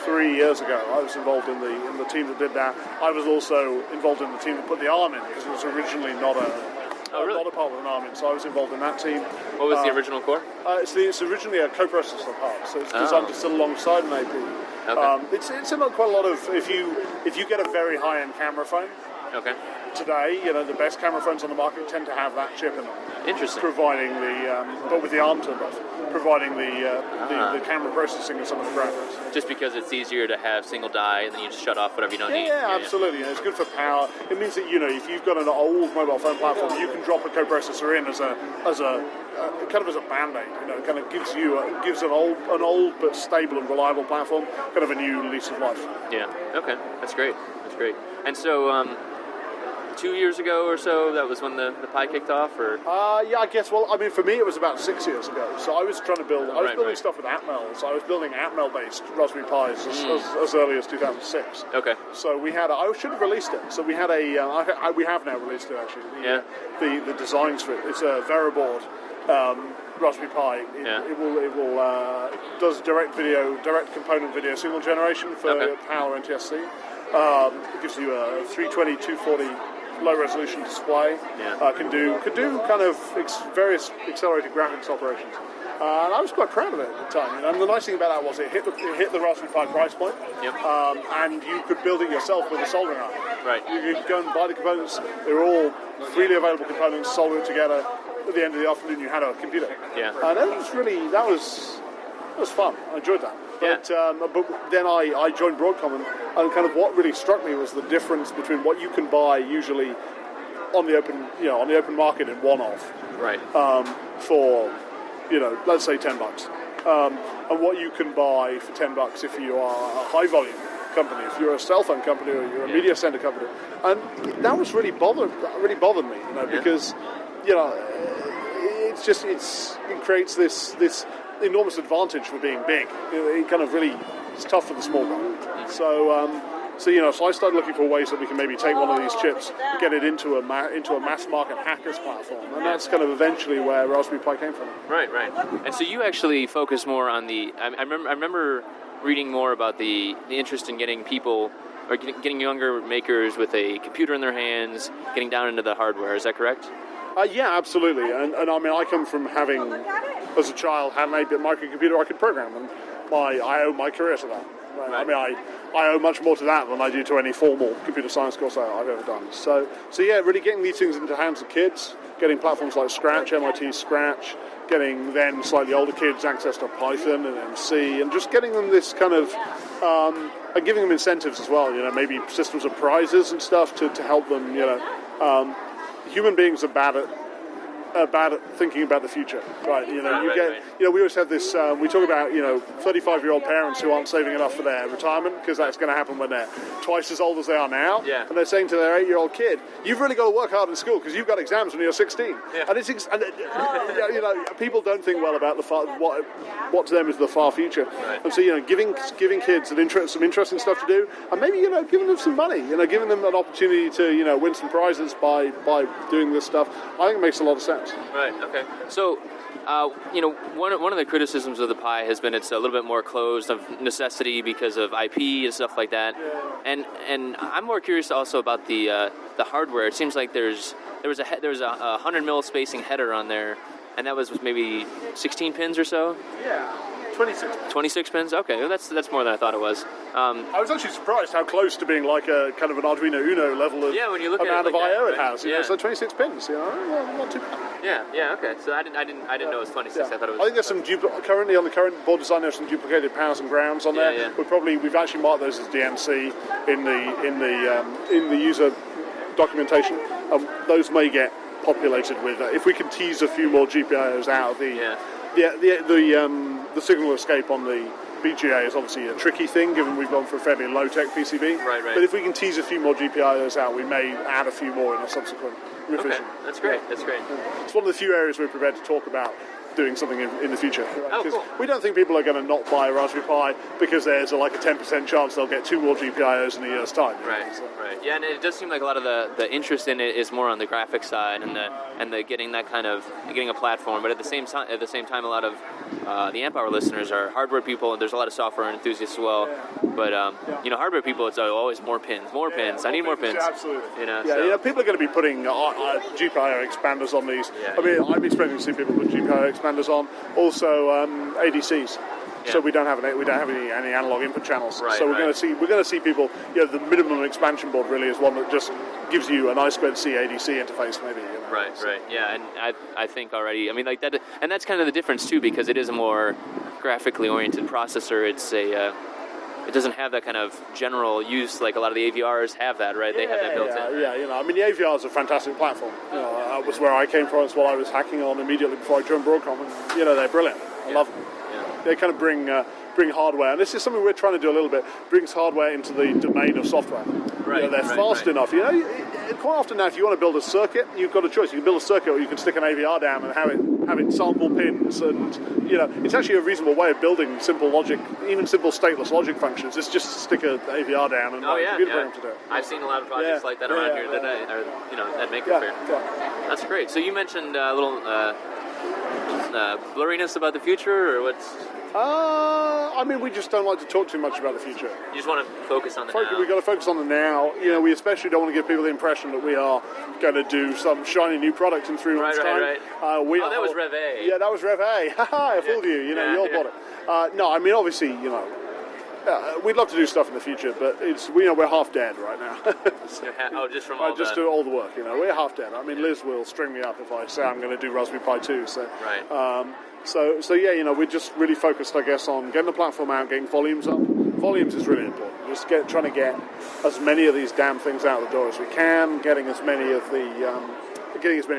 3 years ago. I was involved in the team that did that. I was also involved in the team that put the ARM in because it was originally not a part of an ARM in. So I was involved in that team. What was the original core? It's originally a coprocessor part, so it's designed to sit alongside an AP. Okay. It's in quite a lot of if you get a very high-end camera phone. Okay. Today, the best camera phones on the market tend to have that chip in them. Interesting. Providing but with the ARM turned off, providing the camera processing of some of the graphics. Just because it's easier to have single die, and then you just shut off whatever you don't need. Yeah, absolutely. It's good for power. It means that if you've got an old mobile phone platform, you can drop a coprocessor in as a kind of as a band-aid. Kind of gives an old but stable and reliable platform kind of a new lease of life. Yeah. Okay. That's great. And so, 2 years ago or so? That was when the Pi kicked off, or? Yeah, I guess. Well, I mean, for me, it was about 6 years ago. So I was trying to build. I was building stuff with Atmel. So I was building Atmel-based Raspberry Pis as early as 2006. Okay. So we had. I should have released it. So we had a. We have now released it actually. The designs for it. It's a Veriboard Raspberry Pi. It does direct component video single generation for PAL NTSC. It gives you a 320, 240 low resolution display. Can do kind of various accelerated graphics operations. And I was quite proud of it at the time. And the nice thing about that was it hit the Raspberry Pi price point. And you could build it yourself with a soldering iron. Right. You could go and buy the components. They were all freely available components, solder it together. At the end of the afternoon, you had a computer. And that was fun. I enjoyed that. But then I joined Broadcom, and kind of what really struck me was the difference between what you can buy usually on the open market in one-off, for let's say $10, and what you can buy for $10 if you are a high-volume company, if you're a cell phone company or you're a media center company, and that was really bothered me, because it creates this enormous advantage for being big. It kind of really, it's tough for the small guy. So I started looking for ways that we can maybe take one of these chips, get it into a mass market hackers platform, and that's kind of eventually where Raspberry Pi came from. Right. And so you actually focus more on the. I remember reading more about the interest in getting people or getting younger makers with a computer in their hands, getting down into the hardware. Is that correct? Yeah, absolutely. And I mean, I come from having, as a child, had an 8-bit microcomputer I could program, and I owe my career to that. Right. I mean, I owe much more to that than I do to any formal computer science course I've ever done. So yeah, really getting these things into the hands of kids, getting platforms like Scratch, MIT Scratch, getting then slightly older kids access to Python and C, and just getting them this kind of, and giving them incentives as well, maybe systems of prizes and stuff to help them, human beings are bad at thinking about the future, right? We always have this. We talk about 35-year-old parents who aren't saving enough for their retirement because that's going to happen when they're twice as old as they are now. And they're saying to their 8-year-old kid, "You've really got to work hard in school because you've got exams when you're 16." And people don't think well about what to them is the far future. And so giving kids some interesting stuff to do, and maybe giving them some money, giving them an opportunity to win some prizes by doing this stuff, I think it makes a lot of sense. Right. Okay. So, one of the criticisms of the Pi has been it's a little bit more closed of necessity because of IP and stuff like that. And I'm more curious also about the hardware. It seems like there was a 100 mil spacing header on there, and that was maybe 16 pins or so. Yeah. 26 pins? Okay, well, that's more than I thought it was. I was actually surprised how close to being like a kind of an Arduino Uno level of when you look amount at it like of I/O that, it has. So 26 pins, not too bad. Yeah, okay. So I didn't know it was 26. Yeah. I thought it was. I think there's some currently on the current board design. There's some duplicated powers and grounds on there. Yeah. We've actually marked those as DMC in the user documentation. Those may get populated with if we can tease a few more GPIOs out of the signal escape on the BGA is obviously a tricky thing, given we've gone for a fairly low-tech PCB. Right. But if we can tease a few more GPIOs out, we may add a few more in a subsequent revision. Okay, that's great. It's one of the few areas we're prepared to talk about doing something in the future. Right? Cool. We don't think people are going to not buy a Raspberry Pi because there's a 10% chance they'll get 2 more GPIOs in a year's time. Right. Yeah, and it does seem like a lot of the interest in it is more on the graphics side and the getting that kind of getting a platform. But at the same time, a lot of the Amp Hour listeners are hardware people, and there's a lot of software enthusiasts as well. But hardware people, it's always more pins. I need more pins. Yeah, absolutely. People are going to be putting GPIO expanders on these. Yeah. I mean, I'm expecting to see people put GPIO expanders on. Also, ADCs. Yeah. So we don't have any analog input channels. Right, so we're going to see people. The minimum expansion board really is one that just gives you an I2C ADC interface, maybe. Right. Yeah, and I think already. I mean, like that, and that's kind of the difference too, because it is a more graphically oriented processor. It's it doesn't have that kind of general use like a lot of the AVRs have that, right? They have that built in. Yeah. I mean, the AVR is a fantastic platform. That was where I came from. It's what I was hacking on immediately before I joined Broadcom, and they're brilliant. I love them. Yeah. They kind of bring hardware, and this is something we're trying to do a little bit. Brings hardware into the domain of software. Right. They're fast enough. quite often now, if you want to build a circuit, you've got a choice. You can build a circuit, or you can stick an AVR down and have it sample pins, and it's actually a reasonable way of building simple logic, even simple stateless logic functions. It's just to stick an AVR down and a computer program to do it. I've seen a lot of projects like that around here today, or at MakerFaire. That's great. So you mentioned a little blurriness about the future, or what's? We just don't like to talk too much about the future. You just want to focus on the now. We've got to focus on the now. We especially don't want to give people the impression that we are going to do some shiny new product in 3 months' time. Right. That was Rev A. Yeah, that was Rev A. I fooled you. You all bought it. No, obviously, we'd love to do stuff in the future, but we're half dead right now. Just from all do all the work. We're half dead. Liz will string me up if I say I'm going to do Raspberry Pi 2. So, right. We're just really focused, I guess, on getting the platform out, getting volumes up. Volumes is really important. Just trying to get as many of these damn things out the door as we can, getting as many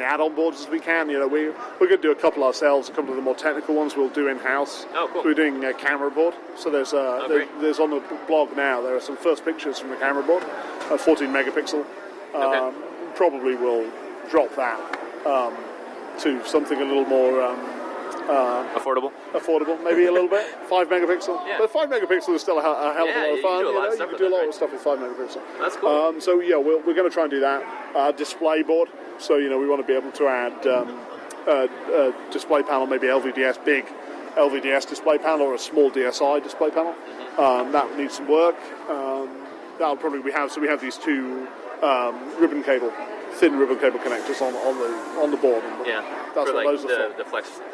add-on boards as we can. We're going to do a couple ourselves. A couple of the more technical ones we'll do in-house. Oh, cool. We're doing a camera board. So there's on the blog now, there are some first pictures from the camera board, a 14 megapixel. Probably will drop that to something a little more... affordable, maybe a little bit. 5 megapixel, but 5 megapixel is still a hell of a lot of fun. You can do a lot of stuff with 5 megapixel. That's cool. We're going to try and do that. Display board. So we want to be able to add a display panel, maybe LVDS, big LVDS display panel, or a small DSi display panel. That needs some work. That'll probably we have these two thin ribbon cable connectors on the board. That's what those are for. The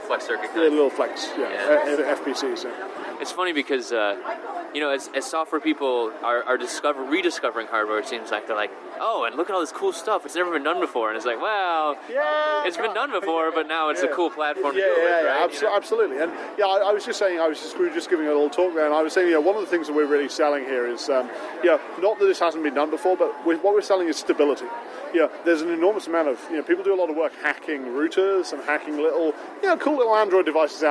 flex circuit. The little flex, FPCs. It's funny because as software people are rediscovering hardware, it seems like they're like, oh, and look at all this cool stuff. It's never been done before, and it's like, well, it's been done before, but now it's a cool platform to do it, right? Absolutely. And I was just saying, we were just giving a little talk there, and I was saying, one of the things that we're really selling here is, not that this hasn't been done before, but what we're selling is stability. There's an enormous amount of, people do a lot of work hacking routers and hacking little, cool little Android devices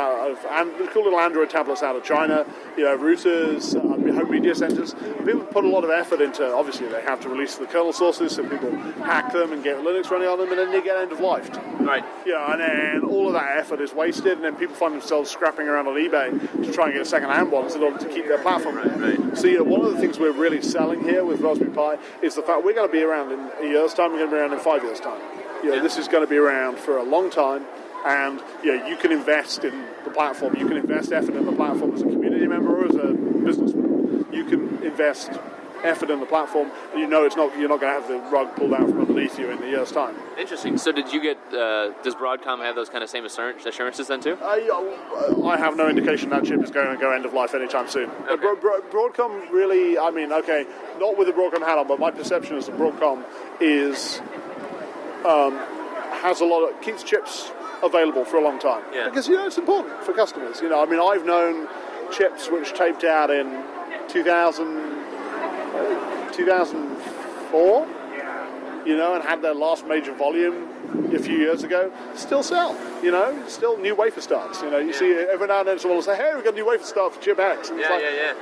cool little Android tablets out of China, routers, home media centers. People put a lot of effort into, obviously they have to release the kernel sources so people hack them and get Linux running on them, and then they get end-of-lifed. Right. And then all of that effort is wasted, and then people find themselves scrapping around on eBay to try and get second-hand ones in order to keep their platform. Right. So, one of the things we're really selling here with Raspberry Pi is the fact we're going to be around in a year's time, we're going to be around in 5 years' time. This is going to be around for a long time, and you can invest in the platform, you can invest effort in the platform as a community member or as a businessman. You can invest effort in the platform, and you're not going to have the rug pulled out from underneath you in a year's time. Interesting. So did you get, does Broadcom have those kind of same assurances then too? I have no indication that chip is going to go end of life anytime soon. Okay. Broadcom really, not with the Broadcom hat on, but my perception is that Broadcom keeps chips available for a long time. Yeah. Because, it's important for customers. I've known chips which taped out in 2004, and had their last major volume a few years ago, still sell, still new wafer starts. You see every now and then someone will say, hey, we've got a new wafer start for chip X. And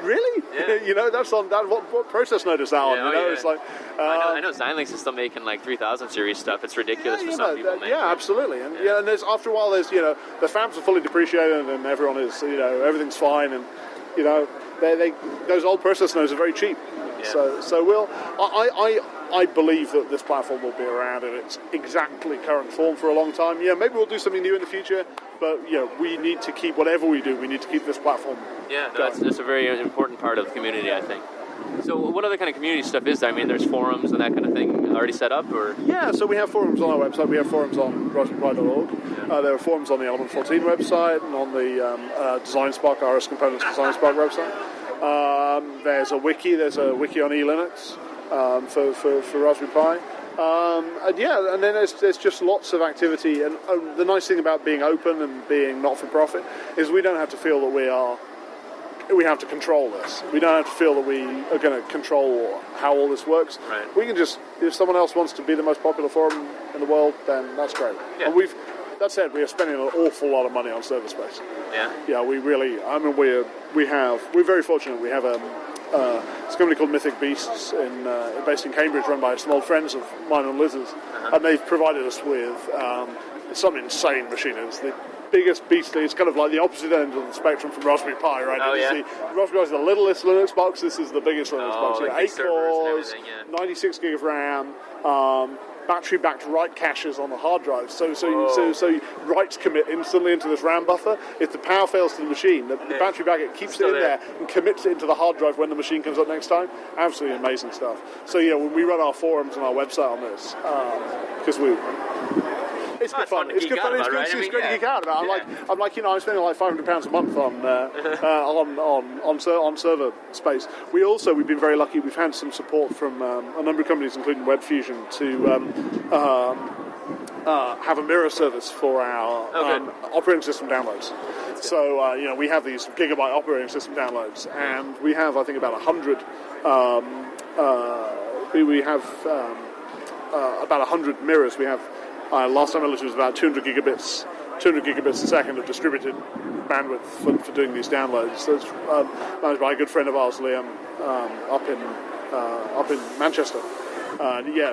really? Yeah. That's on that. What process node is that on? It's like... I know Xilinx is still making like 3000 series stuff. It's ridiculous for some people. Absolutely. And and there's, after a while, there's the fabs are fully depreciated, and everyone is everything's fine, and those old process nodes are very cheap. Yeah. So I believe that this platform will be around in its exactly current form for a long time. Maybe we'll do something new in the future, but we need to keep whatever we do. We need to keep this platform. That's a very important part of the community, I think. So what other kind of community stuff is there? There's forums and that kind of thing already set up, or? Yeah, so we have forums on our website. We have forums on raspberry.org. There are forums on the Element 14 website and on the DesignSpark, RS Components DesignSpark website. There's a wiki on eLinux for Raspberry Pi. And then there's just lots of activity. And the nice thing about being open and being not-for-profit is we don't have to feel that we have to control this. We don't have to feel that we are going to control how all this works. Right. We can just, if someone else wants to be the most popular forum in the world, then that's great. Yeah. And that said, we are spending an awful lot of money on server space. Yeah. Yeah, we really, we're very fortunate. We have it's a company called Mythic Beasts, based in Cambridge, run by some old friends of mine and Liz's, and they've provided us with some insane machine. It's the biggest beastly. It's kind of like the opposite end of the spectrum from Raspberry Pi, right? Oh, yeah. Raspberry Pi is the littlest Linux box. This is the biggest Linux box. Like 8 cores, 96 gig of RAM. Battery-backed write caches on the hard drive, so writes commit instantly into this RAM buffer. If the power fails to the machine, the battery backup keeps it in there and commits it into the hard drive when the machine comes up next time. Absolutely amazing stuff. So when we run our forums and our website on this, because it's good fun. It's good fun. It's great to geek out about. I'm spending like £500 a month on server space. We've been very lucky. We've had some support from a number of companies, including WebFusion, to have a mirror service for our operating system downloads. So we have these gigabyte operating system downloads, and we have I think about 100. We have about 100 mirrors. We have. Last time I looked, it was about 200 gigabits a second of distributed bandwidth for doing these downloads. So it's managed by a good friend of ours, Liam, up in Manchester.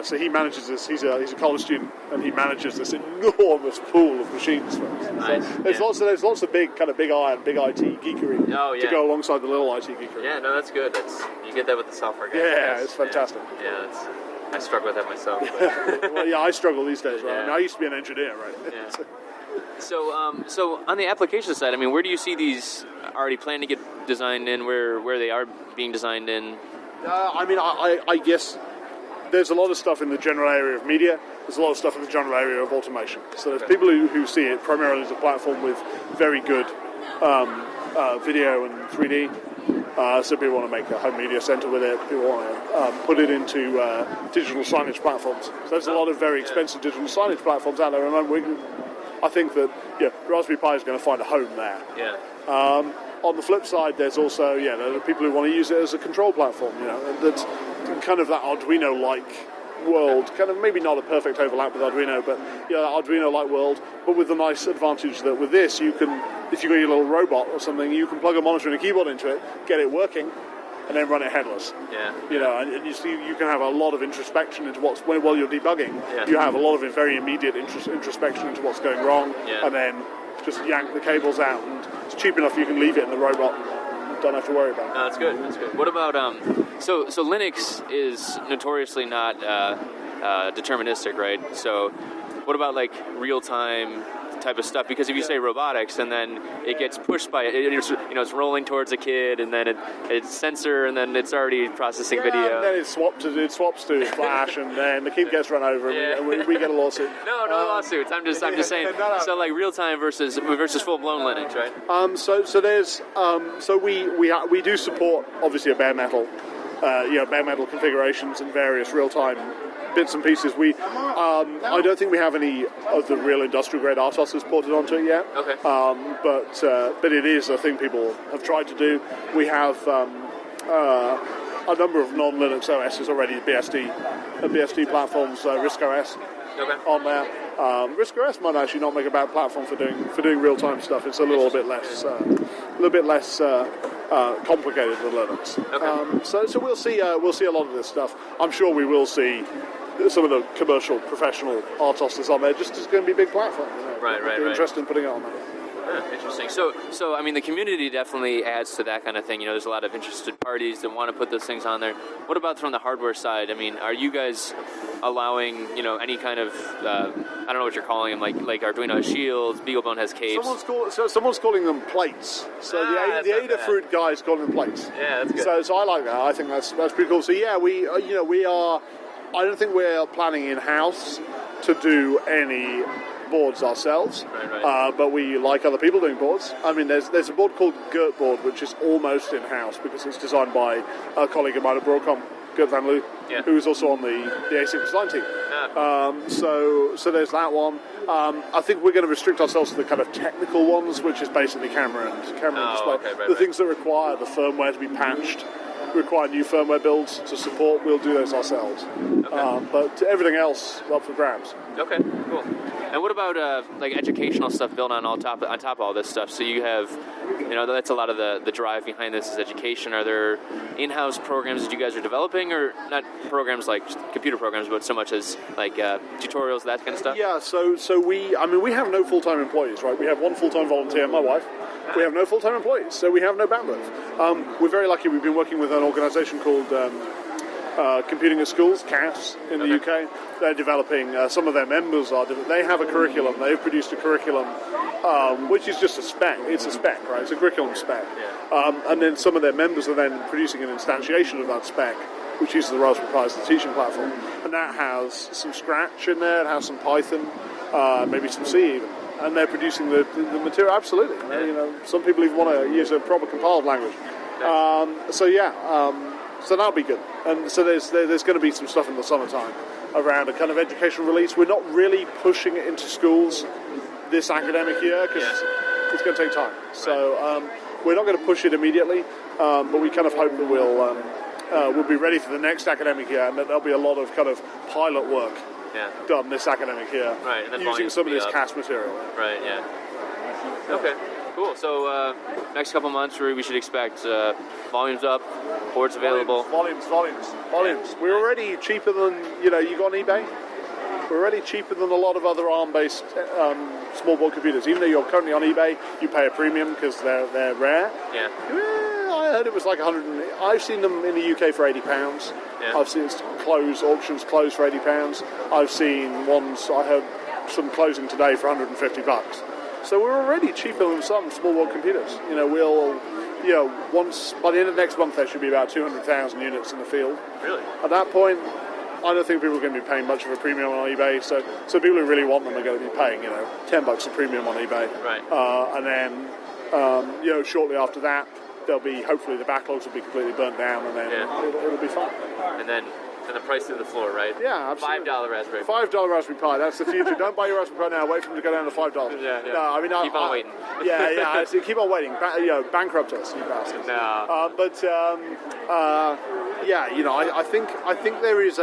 So he manages this. He's a college student, and he manages this enormous pool of machines. Nice. So there's lots of big IT geekery to go alongside the little IT geekery. Yeah, no, that's good. You get that with the software guys. Yeah, it's fantastic. Yeah, I struggle with that myself. Well, yeah, I struggle these days, right? I mean, I used to be an engineer, right? Yeah. So on the application side, I mean, where do you see these already planned to get designed in? Where they are being designed in? I guess there's a lot of stuff in the general area of media. There's a lot of stuff in the general area of automation. So there's people who see it primarily as a platform with very good video and 3D. So people want to make a home media center with it. People want to put it into digital signage platforms. So there's a lot of very expensive digital signage platforms out there. And I think that Raspberry Pi is going to find a home there. Yeah. On the flip side, there's also there are people who want to use it as a control platform. That's kind of that Arduino-like world. Kind of maybe not a perfect overlap with Arduino, but Arduino-like world. But with the nice advantage that with this, you can, if you've got your little robot or something, you can plug a monitor and a keyboard into it, get it working, and then run it headless. Yeah. And you see, you can have a lot of introspection into while you're debugging. Yeah. You have a lot of very immediate introspection into what's going wrong, and then just yank the cables out, and it's cheap enough you can leave it in the robot. Don't have to worry about it. No, that's good. That's good. What about so Linux is notoriously not deterministic, right? So what about like real time type of stuff? Because if you say robotics and then it gets pushed by it's rolling towards a kid, and then it's sensor, and then it's already processing video, and then it swaps to Flash, and then the kid gets run over, and we get a lawsuit. No lawsuits. I'm just saying. No. So like real time versus full blown Linux, right? So there's we do support obviously a bare metal configurations and various real time bits and pieces. I don't think we have any of the real industrial grade RTOSs ported onto it yet. Okay. But it is a thing people have tried to do. We have a number of non-Linux OSs already, BSD platforms, RISC OS on there. RISC OS might actually not make a bad platform for doing real time stuff. It's a little bit less complicated than Linux. Okay. So we'll see a lot of this stuff. I'm sure we will see some of the commercial, professional RTOSs on there. Just it's going to be a big platform. Right. Interested in putting it on there. Interesting. So I mean, the community definitely adds to that kind of thing. There's a lot of interested parties that want to put those things on there. What about from the hardware side? I mean, are you guys allowing any kind of I don't know what you're calling them, like Arduino has shields, BeagleBone has capes. Someone's calling them plates. So the Adafruit guy is calling them plates. Yeah, that's good. So I like that. I think that's pretty cool. So yeah, we are. I don't think we're planning in house to do any boards ourselves, right. But we like other people doing boards. I mean, there's a board called Gert board, which is almost in house because it's designed by a colleague of mine at Broadcom, Gert Van Loo, who is also on the ASIC design team. So there's that one. I think we're going to restrict ourselves to the kind of technical ones, which is basically camera and display. Okay, things that require the firmware to be patched, require new firmware builds to support, we'll do those ourselves. Okay. But everything else, up for grabs. Okay, cool. And what about like educational stuff built on top of all this stuff? So you have, that's a lot of the drive behind this is education. Are there in-house programs that you guys are developing, or not programs like computer programs, but so much as like tutorials, that kind of stuff? Yeah. So we have no full-time employees, right? We have one full-time volunteer, my wife. We have no full-time employees, so we have no bandwidth. We're very lucky. We've been working with an organisation called Computing at Schools, CAS, in the UK. They're developing, some of their members they have a curriculum. They've produced a curriculum, which is just a spec. It's a spec, right? It's a curriculum spec. And then some of their members are then producing an instantiation of that spec, which uses the Raspberry Pi as the teaching platform. And that has some Scratch in there, it has some Python, maybe some C even. And they're producing the material, absolutely. Some people even want to use a proper compiled language. So that'll be good. And so there's going to be some stuff in the summertime around a kind of educational release. We're not really pushing it into schools this academic year because it's going to take time. So we're not going to push it immediately, but we kind of hope that we'll be ready for the next academic year, and that there'll be a lot of kind of pilot work done this academic year, and using some of this CAS material. Right. Yeah. Okay. Cool. So next couple months, we should expect volumes up, boards available. Volumes. We're already cheaper than you go on eBay. We're already cheaper than a lot of other ARM-based small board computers. Even though you're currently on eBay, you pay a premium because they're rare. Yeah. I heard it was like I've seen them in the UK for £80. Yeah. I've seen auctions close for £80. I've seen ones. I heard some closing today for $150. So we're already cheaper than some small board computers. Once by the end of next month, there should be about 200,000 units in the field. Really? At that point, I don't think people are going to be paying much of a premium on eBay. So people who really want them are going to be paying, $10 a premium on eBay. Right. And then, shortly after that, hopefully the backlogs will be completely burnt down, and then it'll be fine. And then the price through the floor, right? Yeah, absolutely. $5 Raspberry Pi. $5 Raspberry Pi. That's the future. Don't buy your Raspberry Pi now. Wait for them to go down to $5. Yeah. No, keep on waiting. Yeah. So keep on waiting. Bankrupt us, you bastards. No. I think there is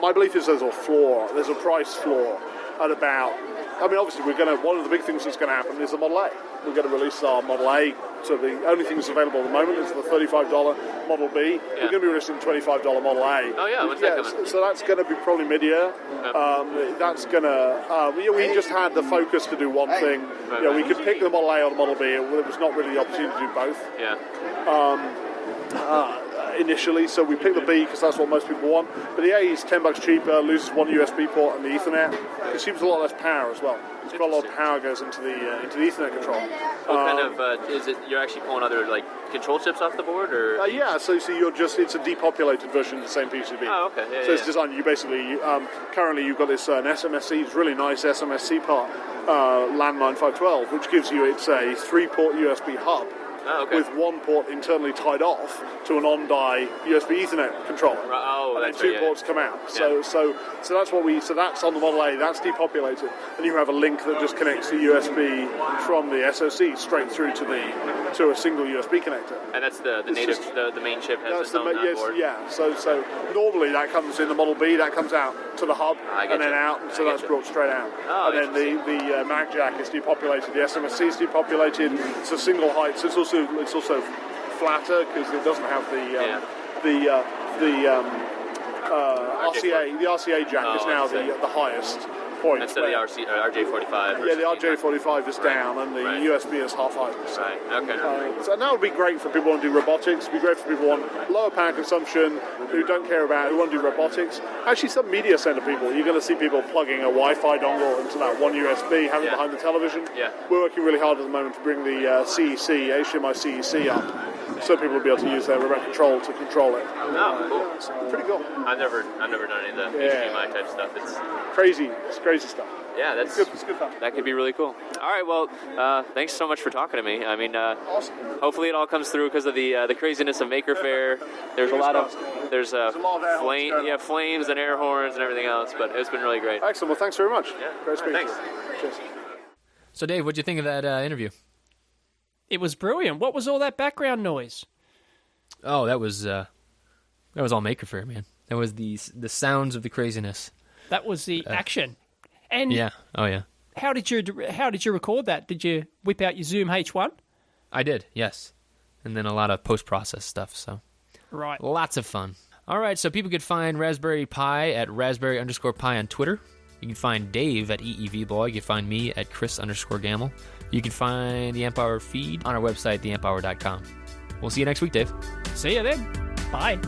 my belief is there's a floor. There's a price floor at about. Obviously, one of the big things that's going to happen is the Model A. We're going to release our Model A. So the only thing that's available at the moment is the $35 Model B. Yeah. We're going to be releasing the $25 Model A. Oh, yeah. When's that coming? So that's going to be probably mid-year. That's going to... we just had the focus to do one thing. We could pick the Model A or the Model B. There was not really the opportunity to do both. Yeah. Initially, so we picked the B because that's what most people want. But the A is $10 cheaper, loses one USB port and the Ethernet. Consumes a lot less power as well. There's quite a lot of power goes into the Ethernet control. What kind of is it? You're actually pulling other control chips off the board, or? So you're it's a depopulated version of the same PCB. Oh, okay. Yeah, so it's designed. You basically currently you've got this an SMSC, it's really nice SMSC part, landmine 512, which gives you it's a 3-port USB hub. Oh, okay. With one port internally tied off to an on-die USB Ethernet controller. Oh, and then two ports come out. So that's what so that's on the Model A, that's depopulated. And you have a link that just connects the USB from the SoC straight through to a single USB connector. And that's the native, the main chip has its own board? Yeah. So normally that comes in the Model B, that comes out to the hub and then out, and so that's brought straight out. Oh, and then the Mag Jack is depopulated, the SMSC is depopulated, it's a single height, so it's also flatter because it doesn't have the RCA. The RCA jack is now the highest point. Instead of the RJ45. Yeah, the RJ45 is down and the USB is half height. So. Right. Okay. So that would be great for people who want to do robotics. It'd be great for people who want lower power consumption, who who want to do robotics. Actually, some media center people, you're going to see people plugging a Wi-Fi dongle into that one USB, having it behind the television. Yeah. We're working really hard at the moment to bring the HDMI CEC up, so people will be able to use their remote control to control it. Oh, cool. It's pretty cool. I've never done any of the HDMI type stuff. It's crazy. It's crazy stuff. Yeah, that's good. It's good fun. That could be really cool. All right, well, thanks so much for talking to me. I mean, awesome. Hopefully it all comes through because of the craziness of MakerFaire. There's a lot of flames and air horns and everything else, but it's been really great. Excellent. Well, thanks very much. Yeah. Great speaking. Thanks. Cheers. So, Dave, what'd you think of that interview? It was brilliant. What was all that background noise? Oh, that was all MakerFaire, man. That was the sounds of the craziness. That was the action. And Yeah. Oh, yeah. how did you record that? Did you whip out your Zoom H1? I did, yes. And then a lot of post-process stuff, so Right. lots of fun. All right, so people could find Raspberry Pi at raspberry_pi on Twitter. You can find Dave at EEVblog. You can find me at Chris_Gamble. You can find the Amp Hour feed on our website, theamphour.com. We'll see you next week, Dave. See you then. Bye.